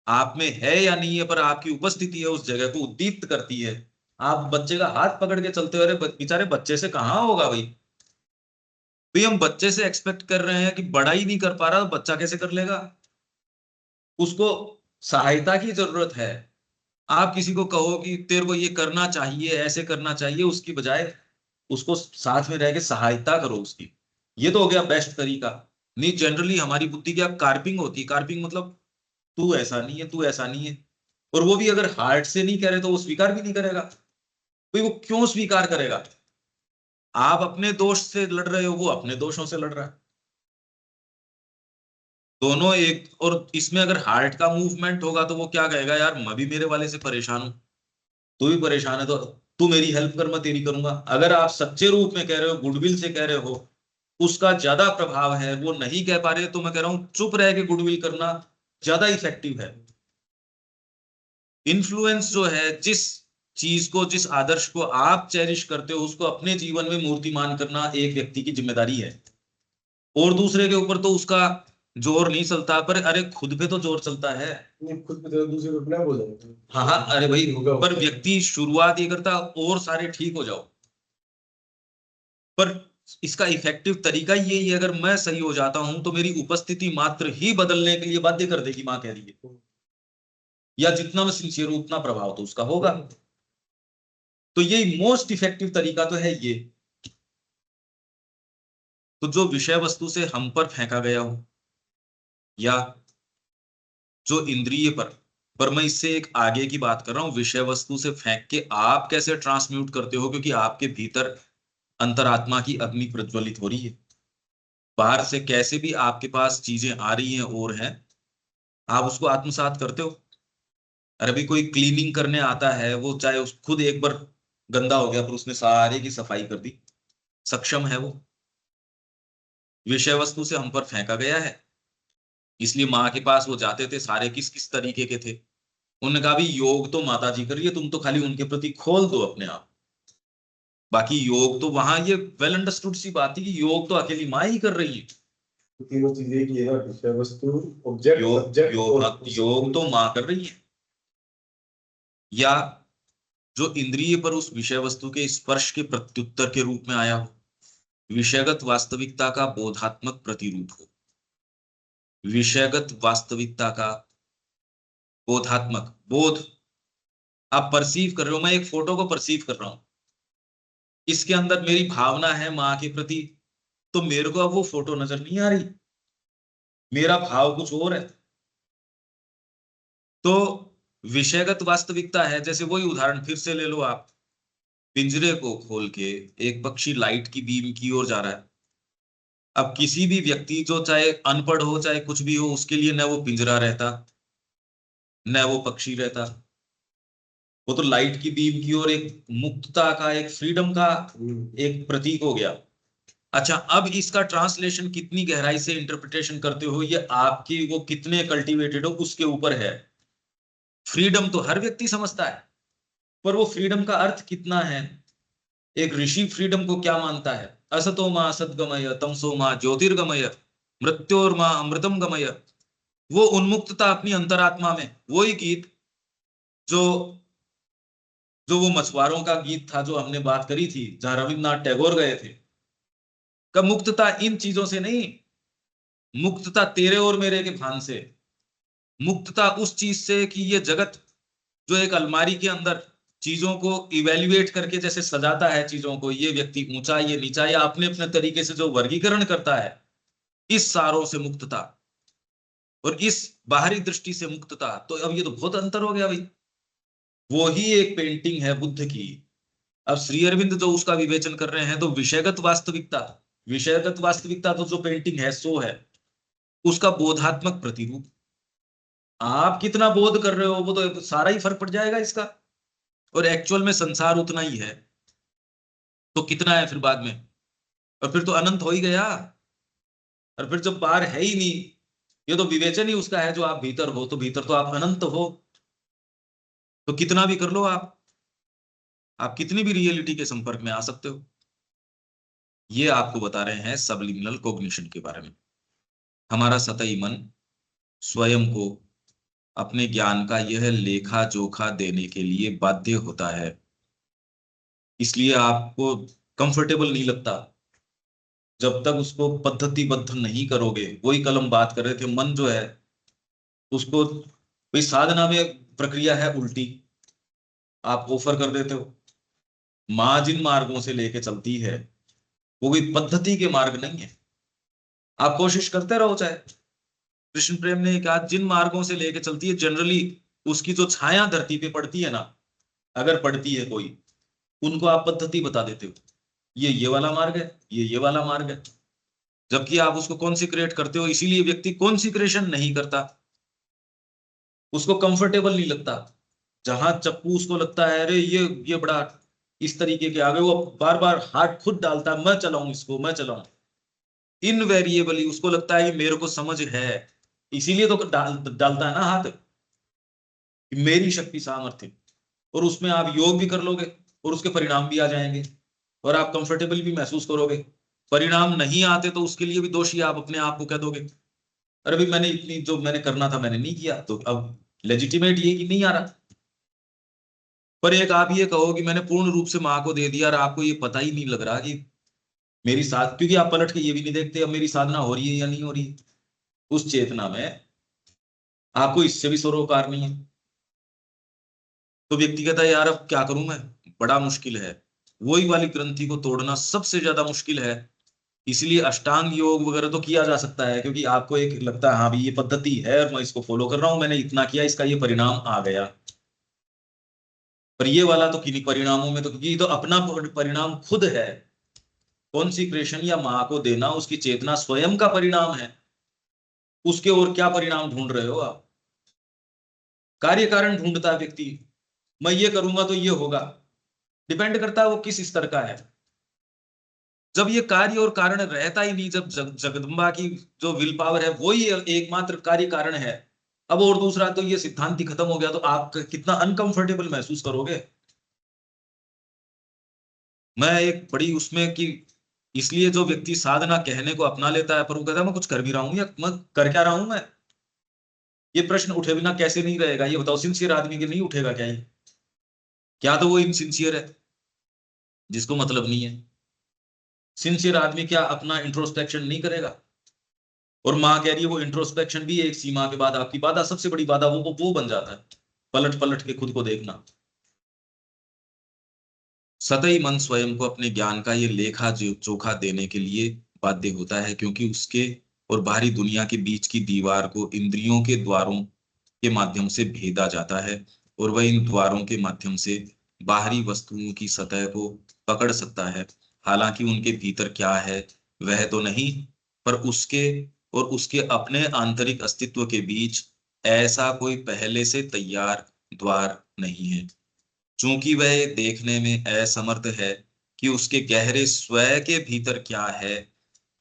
Speaker 1: आप में है या नहीं है, पर आपकी उपस्थिति है उस जगह को उद्दीप्त करती है। आप बच्चे का हाथ पकड़ के चलते हो, अरे बेचारे बच्चे से कहाँ होगा भाई, भाई हम बच्चे से एक्सपेक्ट कर रहे हैं कि बड़ा ही नहीं कर पा रहा, बच्चा कैसे कर लेगा। उसको सहायता की जरूरत है। आप किसी को कहो कि तेरे को ये करना चाहिए, ऐसे करना चाहिए, उसकी बजाय उसको साथ में रह के सहायता करो उसकी। ये तो हो गया बेस्ट तरीका। नहीं, जनरली हमारी बुद्धि क्या कार्पिंग होती है, कार्पिंग मतलब तू ऐसा नहीं है, तू ऐसा नहीं है। और वो भी अगर हार्ट से नहीं करे तो वो स्वीकार भी नहीं करेगा। भाई वो क्यों स्वीकार करेगा, आप अपने दोष से लड़ रहे हो, वो अपने दोषों से लड़ रहा है। दोनों एक, और इसमें अगर हार्ट का मूवमेंट होगा तो वो क्या कहेगा, यार मैं भी मेरे वाले से परेशान हूं, तू भी परेशान है, तो तू मेरी हेल्प कर मैं तेरी करूंगा। अगर आप सच्चे रूप में कह रहे हो, गुडविल से कह रहे हो, उसका ज्यादा प्रभाव है। वो नहीं कह पा रहे तो मैं कह रहा हूं चुप रह के गुडविल करना ज्यादा इफेक्टिव है। इन्फ्लुएंस जो है, जिस चीज को, जिस आदर्श को आप चेरिश करते हो उसको अपने जीवन में मूर्तिमान करना एक व्यक्ति की जिम्मेदारी है। और दूसरे के ऊपर तो उसका जोर नहीं चलता, पर अरे खुद पे तो जोर चलता है।
Speaker 2: नहीं, खुद पे तो दूसरे को अपना बोलेंगे।
Speaker 1: हाँ हाँ, अरे भाई
Speaker 2: होगा
Speaker 1: पर व्यक्ति शुरुआत ये करता और सारे ठीक हो जाओ। पर इसका इफेक्टिव तरीका यही है, अगर मैं सही हो जाता हूं तो मेरी उपस्थिति मात्र ही बदलने के लिए बाध्य कर देगी, मां कह रही है। या जितना मैं सिंसियर हूं उतना प्रभाव तो उसका होगा। तो ये मोस्ट इफेक्टिव तरीका तो है ये। तो जो विषय वस्तु से हम पर फेंका गया हो, या जो इंद्रिय पर मैं इससे एक आगे की बात कर रहा हूं, विषय वस्तु से फेंक के आप कैसे ट्रांसम्यूट करते हो, क्योंकि आपके भीतर अंतरात्मा की अग्नि प्रज्वलित हो रही है। बाहर से कैसे भी आपके पास चीजें आ रही हैं और हैं, आप उसको आत्मसात करते हो। अरे भी कोई क्लीनिंग करने आता है, वो चाहे उस खुद एक बार गंदा हो गया पर उसने सारे की सफाई कर दी, सक्षम है वो। विषय वस्तु से हम पर फेंका गया है। इसलिए माँ के पास वो जाते थे, सारे किस किस तरीके के थे। उन्होंने कहा भी योग तो माता जी कर रही है, तुम तो खाली उनके प्रति खोल दो अपने आप। बाकी योग तो वहां, ये वेल अंडरस्टूड सी बात थी कि योग तो अकेली माँ ही कर रही है।
Speaker 2: तीनों चीजें की है ना, विषय वस्तु, ऑब्जेक्ट,
Speaker 1: योग
Speaker 2: सब्जेक्ट
Speaker 1: योग
Speaker 2: और
Speaker 1: योग तो माँ कर रही है। या जो इंद्रिय पर उस विषय वस्तु के स्पर्श के प्रत्युत्तर के रूप में आया हो, विषयगत वास्तविकता का बोधात्मक प्रतिरूप हो। विषयगत वास्तविकता का बोधात्मक, बोध आप परसीव कर रहे हो, मैं एक फोटो को परसीव कर रहा हूं, इसके अंदर मेरी भावना है माँ के प्रति, तो मेरे को अब वो फोटो नजर नहीं आ रही, मेरा भाव कुछ और है। तो विषयगत वास्तविकता है, जैसे वही उदाहरण फिर से ले लो आप, पिंजरे को खोल के एक पक्षी लाइट की बीम की ओर जा रहा है। अब किसी भी व्यक्ति जो चाहे अनपढ़ हो चाहे कुछ भी हो, उसके लिए न वो पिंजरा रहता न वो पक्षी रहता, वो तो लाइट की बीम की ओर एक मुक्तता का, एक फ्रीडम का एक प्रतीक हो गया। अच्छा, अब इसका ट्रांसलेशन कितनी गहराई से इंटरप्रिटेशन करते हो, ये आपकी वो कितने कल्टीवेटेड हो उसके ऊपर है। फ्रीडम तो हर व्यक्ति समझता है, पर वो फ्रीडम का अर्थ कितना है। एक ऋषि फ्रीडम को क्या मानता है, असतो मां सद्गमय तमसो मां ज्योतिर्गमय मृत्योर्मा अमृतम गमय। वो उन्मुक्तता अपनी अंतरात्मा में, वही गीत जो जो वो मछुआरों का गीत था जो हमने बात करी थी, जहां रविन्द्रनाथ टैगोर गए थे। का मुक्तता इन चीजों से नहीं, मुक्तता तेरे और मेरे के भान से, मुक्तता उस चीज से कि ये जगत जो एक अलमारी के अंदर चीजों को इवेल्युएट करके जैसे सजाता है चीजों को, ये व्यक्ति ऊंचा ये नीचा, या अपने अपने तरीके से जो वर्गीकरण करता है, इस सारों से मुक्तता और इस बाहरी दृष्टि से मुक्तता, तो अब ये तो बहुत अंतर हो गया भाई। वो ही एक पेंटिंग है बुद्ध की। अब श्री अरविंद जो उसका विवेचन कर रहे हैं, तो विषयगत वास्तविकता, विषयगत वास्तविकता तो जो पेंटिंग है सो है, उसका बोधात्मक प्रतिरूप। आप कितना बोध कर रहे हो वो तो सारा ही फर्क पड़ जाएगा इसका। और एक्चुअल में संसार उतना ही है, तो कितना है फिर बाद में, और फिर तो अनंत हो ही गया। और फिर जब बाहर है ही नहीं, ये तो विवेचन ही उसका है, जो आप भीतर हो तो भीतर तो आप अनंत हो। तो कितना भी कर लो आप कितनी भी रियलिटी के संपर्क में आ सकते हो। ये आपको बता रहे हैं सबलिमिनल कॉग्निशन के बारे में। हमारा सतही मन स्वयं को अपने ज्ञान का यह लेखा जोखा देने के लिए बाध्य होता है, इसलिए आपको कंफर्टेबल नहीं लगता जब तक उसको पद्धतिबद्ध नहीं करोगे। वही कल हम बात कर रहे थे, मन जो है उसको, भाई साधना में प्रक्रिया है उल्टी, आप ऑफर कर देते हो। माँ जिन मार्गों से लेके चलती है वो कोई पद्धति के मार्ग नहीं है, आप कोशिश करते रहो। चाहे कृष्ण प्रेम ने कहा, जिन मार्गों से लेके चलती है जनरली उसकी जो छाया धरती पे पड़ती है ना, अगर पड़ती है कोई, उनको आप पद्धति बता देते हो, ये वाला मार्ग है, ये वाला मार्ग है। जबकि आप उसको कॉन्सिक्रेट करते हो, इसीलिए व्यक्ति कॉन्सिक्रेशन नहीं करता, उसको कंफर्टेबल नहीं लगता। जहां चप्पू उसको लगता है अरे ये बड़ा इस तरीके के आगे, वो बार बार हाथ खुद डालता है, मैं चलाऊं इसको मैं चलाऊं। इनवेरिएबली उसको लगता है कि मेरे को समझ है, इसीलिए तो डालता है ना हाथ, कि मेरी शक्ति सामर्थ्य। और उसमें आप योग भी कर लोगे और उसके परिणाम भी आ जाएंगे और आप कंफर्टेबल भी महसूस करोगे। परिणाम नहीं आते तो उसके लिए भी दोषी आप अपने आप को कह दोगे, अरे भाई मैंने इतनी जो मैंने करना था मैंने नहीं किया, तो अब लेजिटिमेट ये कि नहीं आ रहा। पर एक आप ये कहो कि मैंने पूर्ण रूप से माँ को दे दिया और आपको ये पता ही नहीं लग रहा कि मेरी साथ, क्योंकि आप पलट के ये भी नहीं देखते अब मेरी साधना हो रही है या नहीं हो रही, उस चेतना में आपको इससे भी सरोकार नहीं है। तो व्यक्ति कहता है यार अब क्या करूं मैं, बड़ा मुश्किल है। वही वाली ग्रंथि को तोड़ना सबसे ज्यादा मुश्किल है। इसलिए अष्टांग योग वगैरह तो किया जा सकता है, क्योंकि आपको एक लगता है हाँ भाई ये पद्धति है और मैं इसको फॉलो कर रहा हूं, मैंने इतना किया इसका ये परिणाम आ गया। पर ये वाला तो किन्हीं परिणामों में, तो क्योंकि ये तो अपना परिणाम खुद है, कॉन्सिक्रेशन या माँ को देना उसकी चेतना स्वयं का परिणाम है। उसके और क्या परिणाम ढूंढ रहे हो आप। कार्य कारण ढूंढता है व्यक्ति, मैं ये करूंगा तो ये होगा, डिपेंड करता है वो किस स्तर का है। जब ये कार्य और कारण रहता ही नहीं, जब जगदम्बा की जो विल पावर है वही एकमात्र कार्य कारण है, अब और दूसरा तो ये सिद्धांत ही खत्म हो गया, तो आप कितना अनकंफर्टेबल महसूस करोगे। मैं एक बड़ी उसमें कि इसलिए जो व्यक्ति साधना कहने को अपना लेता है पर वो कहता है मैं कुछ कर भी रहा हूं या मैं कर क्या रहा हूं मैं, ये प्रश्न उठे बिना कैसे नहीं रहेगा, ये बताओ सिंसियर आदमी के नहीं उठेगा क्या ये। क्या तो वो इनसिंसियर है जिसको मतलब नहीं है। सिंसियर आदमी क्या अपना इंट्रोस्पेक्शन नहीं करेगा। और माँ कह रही है वो इंट्रोस्पेक्शन भी एक सीमा के बाद आपकी बाधा, सबसे बड़ी बाधा वो बन जाता है, पलट पलट के खुद को देखना। सतही मन स्वयं को अपने ज्ञान का ये लेखा चोखा देने के लिए बाध्य होता है, क्योंकि उसके और बाहरी दुनिया के बीच की दीवार को इंद्रियों के द्वारों के माध्यम से भेदा जाता है, और वह इन द्वारों के माध्यम से बाहरी वस्तुओं की सतह को पकड़ सकता है। हालांकि उनके भीतर क्या है वह तो नहीं, पर उसके और उसके अपने आंतरिक अस्तित्व के बीच ऐसा कोई पहले से तैयार द्वार नहीं है। चूंकि वह ये देखने में असमर्थ है कि उसके गहरे स्वयं के भीतर क्या है,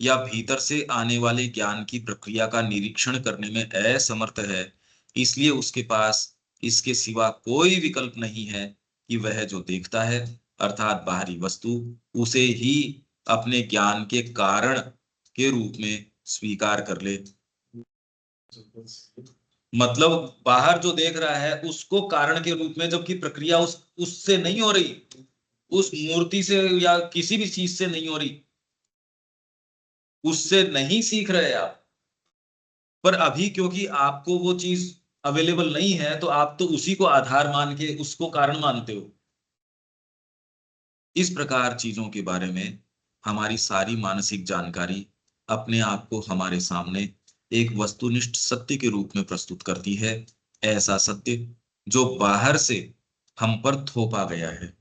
Speaker 1: या भीतर से आने वाले ज्ञान की प्रक्रिया का निरीक्षण करने में असमर्थ है, इसलिए उसके पास इसके सिवा कोई विकल्प नहीं है कि वह जो देखता है, अर्थात बाहरी वस्तु, उसे ही अपने ज्ञान के कारण के रूप में स्वीकार कर ले। मतलब बाहर जो देख रहा है उसको कारण के रूप में, जबकि प्रक्रिया उससे नहीं हो रही, उस मूर्ति से या किसी भी चीज से नहीं हो रही, उससे नहीं सीख रहे आप। पर अभी क्योंकि आपको वो चीज अवेलेबल नहीं है, तो आप तो उसी को आधार मान के उसको कारण मानते हो। इस प्रकार चीजों के बारे में हमारी सारी मानसिक जानकारी अपने आप को हमारे सामने एक वस्तुनिष्ठ सत्य के रूप में प्रस्तुत करती है। ऐसा सत्य जो बाहर से हम पर थोपा गया है,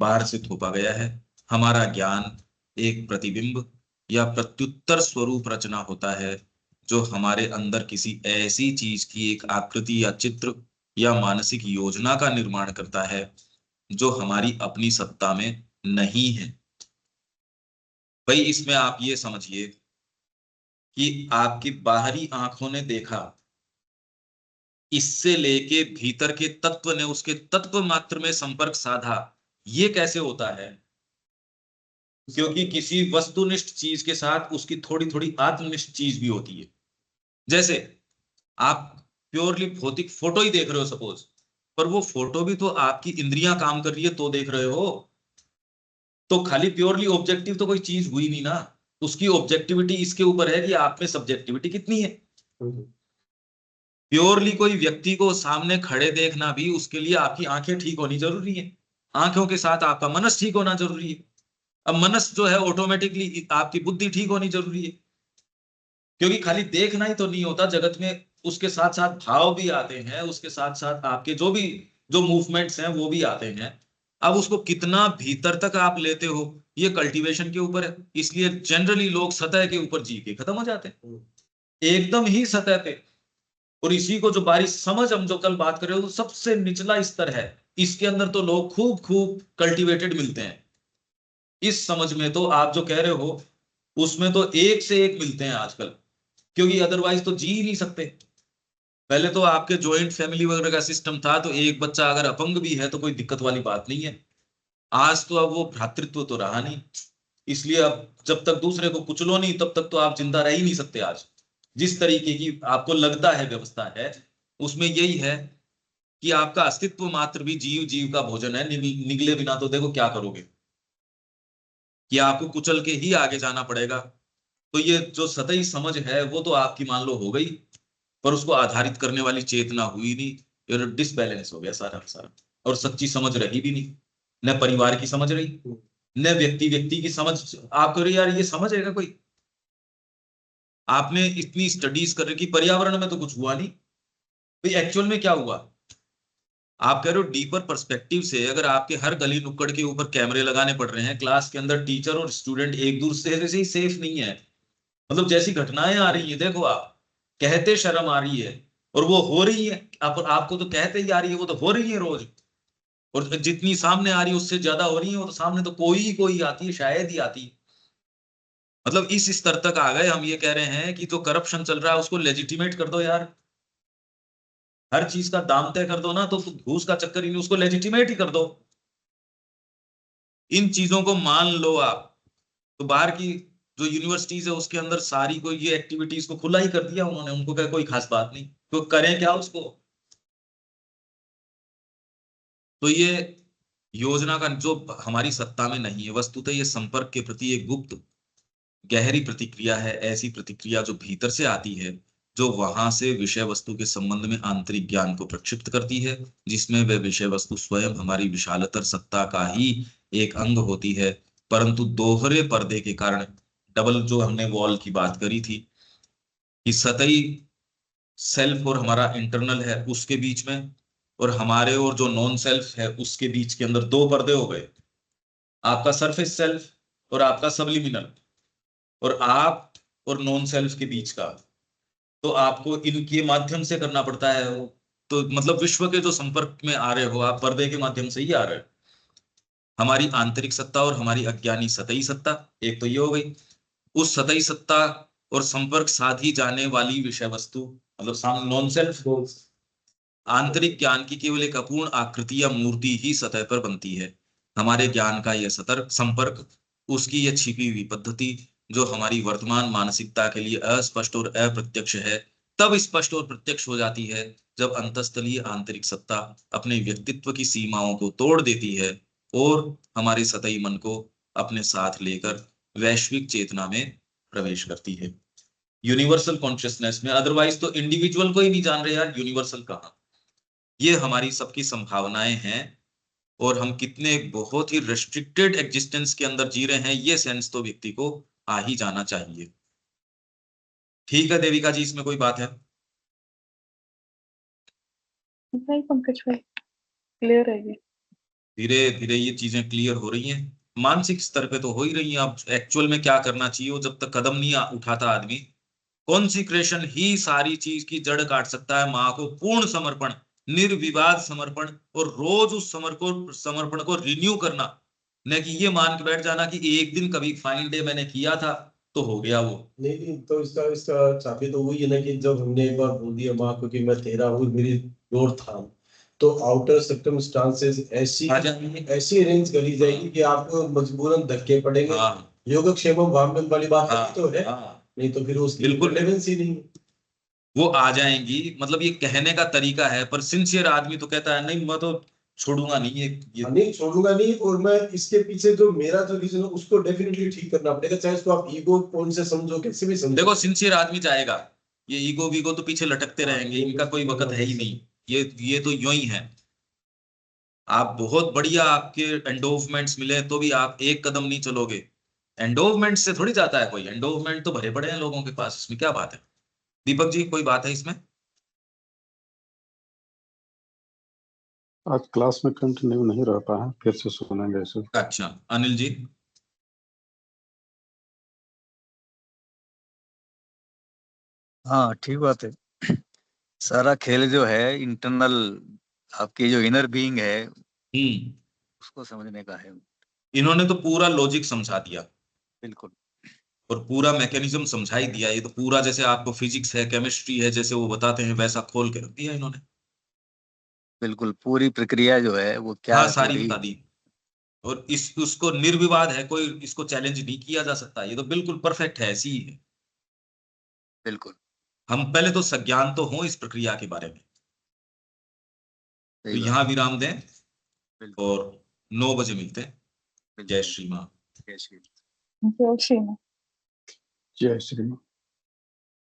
Speaker 1: बाहर से थोपा गया है। हमारा ज्ञान एक प्रतिबिंब या प्रत्युत्तर स्वरूप रचना होता है, जो हमारे अंदर किसी ऐसी चीज की एक आकृति या चित्र या मानसिक योजना का निर्माण करता है जो हमारी अपनी सत्ता में नहीं है। भाई इसमें आप ये समझिए कि आपकी बाहरी आंखों ने देखा, इससे लेके भीतर के तत्व ने उसके तत्व मात्र में संपर्क साधा, ये कैसे होता है? क्योंकि किसी वस्तुनिष्ठ चीज के साथ उसकी थोड़ी थोड़ी आत्मनिष्ठ चीज भी होती है। जैसे आप प्योरली भौतिक फोटो ही देख रहे हो सपोज, पर वो फोटो भी तो आपकी इंद्रियां काम कर रही है तो देख रहे हो। तो खाली प्योरली ऑब्जेक्टिव तो कोई चीज हुई नहीं ना, उसकी ऑब्जेक्टिविटी इसके ऊपर है कि आप में सब्जेक्टिविटी कितनी है। प्योरली कोई व्यक्ति को सामने खड़े देखना भी उसके लिए आपकी आंखें ठीक होनी जरूरी है, आंखों के साथ आपका मनस ठीक होना जरूरी है। अब मनस जो है ऑटोमेटिकली आपकी बुद्धि ठीक होनी जरूरी है, क्योंकि खाली देखना ही तो नहीं होता जगत में, उसके साथ साथ भाव भी आते हैं, उसके साथ साथ आपके जो भी जो मूवमेंट्स हैं वो भी आते हैं। अब उसको कितना भीतर तक आप लेते हो ये कल्टीवेशन के ऊपर है। इसलिए जनरली लोग सतह के ऊपर जी के खत्म हो जाते हैं, एकदम ही सतह पे। और इसी को जो बारिश समझ, हम जो कल बात कर रहे हो, सबसे निचला स्तर है, इसके अंदर तो लोग खूब खूब कल्टीवेटेड मिलते हैं। इस समझ में तो आप जो कह रहे हो उसमें तो एक से एक मिलते हैं आजकल, क्योंकि अदरवाइज तो जी ही नहीं सकते। पहले तो आपके जॉइंट फैमिली वगैरह का सिस्टम था, तो एक बच्चा अगर अपंग भी है तो कोई दिक्कत वाली बात नहीं है। आज तो अब वो भ्रातृत्व तो रहा नहीं, इसलिए अब जब तक दूसरे को कुचलो नहीं तब तक तो आप जिंदा रह ही नहीं सकते। आज जिस तरीके की आपको लगता है व्यवस्था है, उसमें यही है कि आपका अस्तित्व मात्र भी जीव जीव का भोजन है। निगले बिना तो देखो क्या करोगे, कि आपको कुचल के ही आगे जाना पड़ेगा। तो ये जो सतही समझ है वो तो आपकी मान लो हो गई, पर उसको आधारित करने वाली चेतना हुई नहीं, ये डिसबैलेंस हो गया सारा का सारा। और सच्ची समझ रही भी नहीं, न परिवार की समझ रही, न व्यक्ति व्यक्ति की समझ। आप कह रहे यार ये समझ है कोई? आपने इतनी स्टडीज कर रही कि पर्यावरण में तो कुछ हुआ नहीं, भाई एक्चुअल में क्या हुआ? आप कह रहे हो डीपर पर्सपेक्टिव से, अगर आपके हर गली नुक्कड़ के ऊपर कैमरे लगाने पड़ रहे हैं, क्लास के अंदर टीचर और स्टूडेंट एक दूसरे से ही सेफ नहीं है। मतलब जैसी घटनाएं आ रही है देखो, आप कहते शर्म आ रही है, और वो हो रही है। आपको तो कहते ही आ रही है, वो तो हो रही है रोज। और जितनी सामने आ रही है उससे ज्यादा हो रही है, वो तो सामने तो कोई कोई आती है, शायद ही आती है। मतलब इस स्तर तक आ गए हम, ये कह रहे हैं कि जो करप्शन चल रहा है उसको लेजिटिमेट कर दो यार। हर चीज का दाम तय कर दो ना, तो घूस का चक्कर ही नहीं, उसको लेजिटिमेट ही कर दो। इन चीजों को मान लो आप। तो बाहर की जो यूनिवर्सिटीज है उसके अंदर सारी कोई ये एक्टिविटीज को खुला ही कर दिया उन्होंने, उनको क्या कोई खास बात नहीं, तो करें क्या उसको। तो ये योजना का जो हमारी सत्ता में नहीं है, वस्तुतः ये संपर्क के प्रति एक गुप्त गहरी प्रतिक्रिया है, ऐसी प्रतिक्रिया जो भीतर से आती है, जो वहां से विषय वस्तु के संबंध में आंतरिक ज्ञान को प्रक्षिप्त करती है, जिसमें वह विषय वस्तु स्वयं हमारी विशालतर सत्ता का ही एक अंग होती है, परंतु दोहरे पर्दे के कारण, डबल जो हमने वॉल की बात करी थी कि सतही सेल्फ और हमारा इंटरनल है उसके बीच में, और हमारे और जो नॉन सेल्फ है उसके बीच के अंदर दो पर्दे हो गए, आपका सरफेस सेल्फ और आपका सबलिमिनल, और आप और नॉन सेल्फ के बीच का, तो आपको इनके माध्यम से करना पड़ता है। तो मतलब विश्व के जो संपर्क में आ रहे हो आप पर्दे के माध्यम से ही आ रहे हो। हमारी आंतरिक सत्ता और हमारी अज्ञानी सतही सत्ता, एक तो ये हो गई। उस सतही सत्ता और संपर्क साधी जाने वाली विषय वस्तु मतलब नॉन सेल्फ, आंतरिक ज्ञान की केवल एक अपूर्ण आकृति या मूर्ति ही सतह पर बनती है। हमारे ज्ञान का यह सतर्क संपर्क, उसकी यह छिपी हुई पद्धति, जो हमारी वर्तमान मानसिकता के लिए अस्पष्ट और अप्रत्यक्ष है, तब स्पष्ट और प्रत्यक्ष हो जाती है जब अंतस्थलीय आंतरिक सत्ता अपने व्यक्तित्व की सीमाओं को तोड़ देती है और हमारे सतही मन को अपने साथ लेकर वैश्विक चेतना में प्रवेश करती है, यूनिवर्सल कॉन्शियसनेस में। अदरवाइज तो इंडिविजुअल को ही नहीं जान रहे यार, यूनिवर्सल कहाँ। ये हमारी सबकी संभावनाएं हैं, और हम कितने बहुत ही रेस्ट्रिक्टेड एग्जिस्टेंस के अंदर जी रहे हैं, ये सेंस तो व्यक्ति को आ ही जाना चाहिए। ठीक है देविका जी, इसमें कोई बात है?
Speaker 3: नहीं पंकज भाई, क्लियर है ये।
Speaker 1: धीरे धीरे ये चीजें क्लियर हो रही हैं, मानसिक स्तर पे तो हो ही रही हैं। अब एक्चुअल में क्या करना चाहिए, वो जब तक कदम नहीं उठाता आदमी, कॉन्सिक्रेशन ही सारी चीज की जड़ काट सकता है। माँ को पूर्ण समर्पण, निर्विवाद समर्पण, और रोज उस समर्पण को रिन्यू करना, न कि ये मान के बैठ जाना कि एक दिन कभी फाइन डे मैंने किया था तो हो गया वो।
Speaker 2: नहीं, तो इसका इसका चाबी तो वही है ना कि जब हमने एक बार बोल दिया माँ को कि मैं तेरा हूँ, मेरी डोर थाम, तो आउटर सर्कमस्टांसेस ऐसी
Speaker 1: आ जाएंगे।
Speaker 2: ऐसी अरेंज करी जाएगी कि आपको मजबूरन धक्के पड़ेंगे।
Speaker 1: हाँ
Speaker 2: योगक्षेमम वामन वाली बात
Speaker 1: हाँ
Speaker 2: तो है,
Speaker 1: हाँ,
Speaker 2: नहीं तो फिर उसकी
Speaker 1: बिल्कुल
Speaker 2: रेलेवेंस ही नहीं।
Speaker 1: वो आ जाएंगी। मतलब ये कहने का तरीका है, पर सिंसियर आदमी तो कहता है नहीं मैं तो छोड़ूंगा नहीं ये।
Speaker 2: नहीं छोड़ूंगा नहीं, और मैं इसके पीछे जो मेरा जो रीजन है उसको डेफिनेटली ठीक करना पड़ेगा, चाहे इसको आप ईगो कौन से समझो, कैसे भी समझो।
Speaker 1: देखो सिंसियर आदमी चाहेगा, ये ईगो वीगो तो पीछे लटकते रहेंगे, इनका कोई वक्त है ही नहीं। ये तो यूं ही है। आप बहुत बढ़िया, आपके एंडोवमेंट्स मिले तो भी आप एक कदम नहीं चलोगे। एंडोवमेंट से थोड़ी जाता है कोई, एंडोवमेंट तो भरे पड़े हैं लोगों के पास, इसमें क्या बात है? दीपक जी कोई बात है इसमें?
Speaker 4: आज क्लास में कंटिन्यू नहीं रह पाए, फिर से सुनेंगे इसे।
Speaker 1: अच्छा अनिल जी।
Speaker 5: हाँ ठीक बात है। सारा खेल जो है इंटरनल, आपकी जो इनर बीइंग है उसको समझने का है।
Speaker 1: इन्होंने तो पूरा लॉजिक समझा दिया,
Speaker 5: बिल्कुल
Speaker 1: और पूरा मैकेनिज्म समझा ही दिया। ये तो पूरा जैसे आपको फिजिक्स है, केमिस्ट्री है, जैसे वो बताते हैं वैसा खोल के रख दिया इन्होंने।
Speaker 5: बिल्कुल, पूरी प्रक्रिया जो है वो क्या
Speaker 1: हाँ
Speaker 5: हो
Speaker 1: सारी
Speaker 5: रही
Speaker 1: बता
Speaker 5: है।
Speaker 1: दी, और उसको निर्विवाद है, कोई इसको चैलेंज नहीं किया जा सकता। ये तो बिल्कुल परफेक्ट है, ऐसी ही है।
Speaker 5: बिल्कुल
Speaker 1: हम पहले तो सज्ञान तो हो इस प्रक्रिया के बारे में। तो
Speaker 5: सही बात।
Speaker 1: यहाँ विराम दें
Speaker 5: बिल्कुल
Speaker 1: और 9 बजे मिलते हैं। जय
Speaker 5: बिल्कुल।
Speaker 1: श्री माँ।
Speaker 5: जय श्री
Speaker 3: जय श्री राम।
Speaker 4: जय श्री राम।